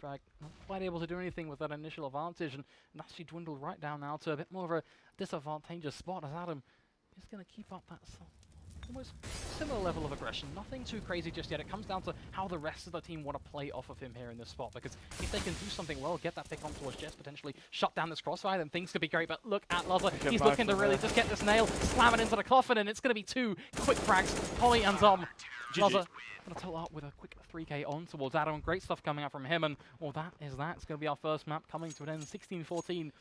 uFrag not quite able to do anything with that initial advantage, and actually dwindled right down now to a bit more of a disadvantageous spot as Adam is going to keep up that almost similar level of aggression. Nothing too crazy just yet. It comes down to how the rest of the team want to play off of him here in this spot, because if they can do something well, get that pick on towards Jess, potentially shut down this crossfire, then things could be great. But look at Lazar. He's looking to really just get this nail, slam it into the coffin, and it's going to be 2 quick frags. Holly and Dom. Lazar going to total up with a quick 3k on towards Adam. Great stuff coming out from him, and well, that is that. It's going to be our first map coming to an end, 16-14.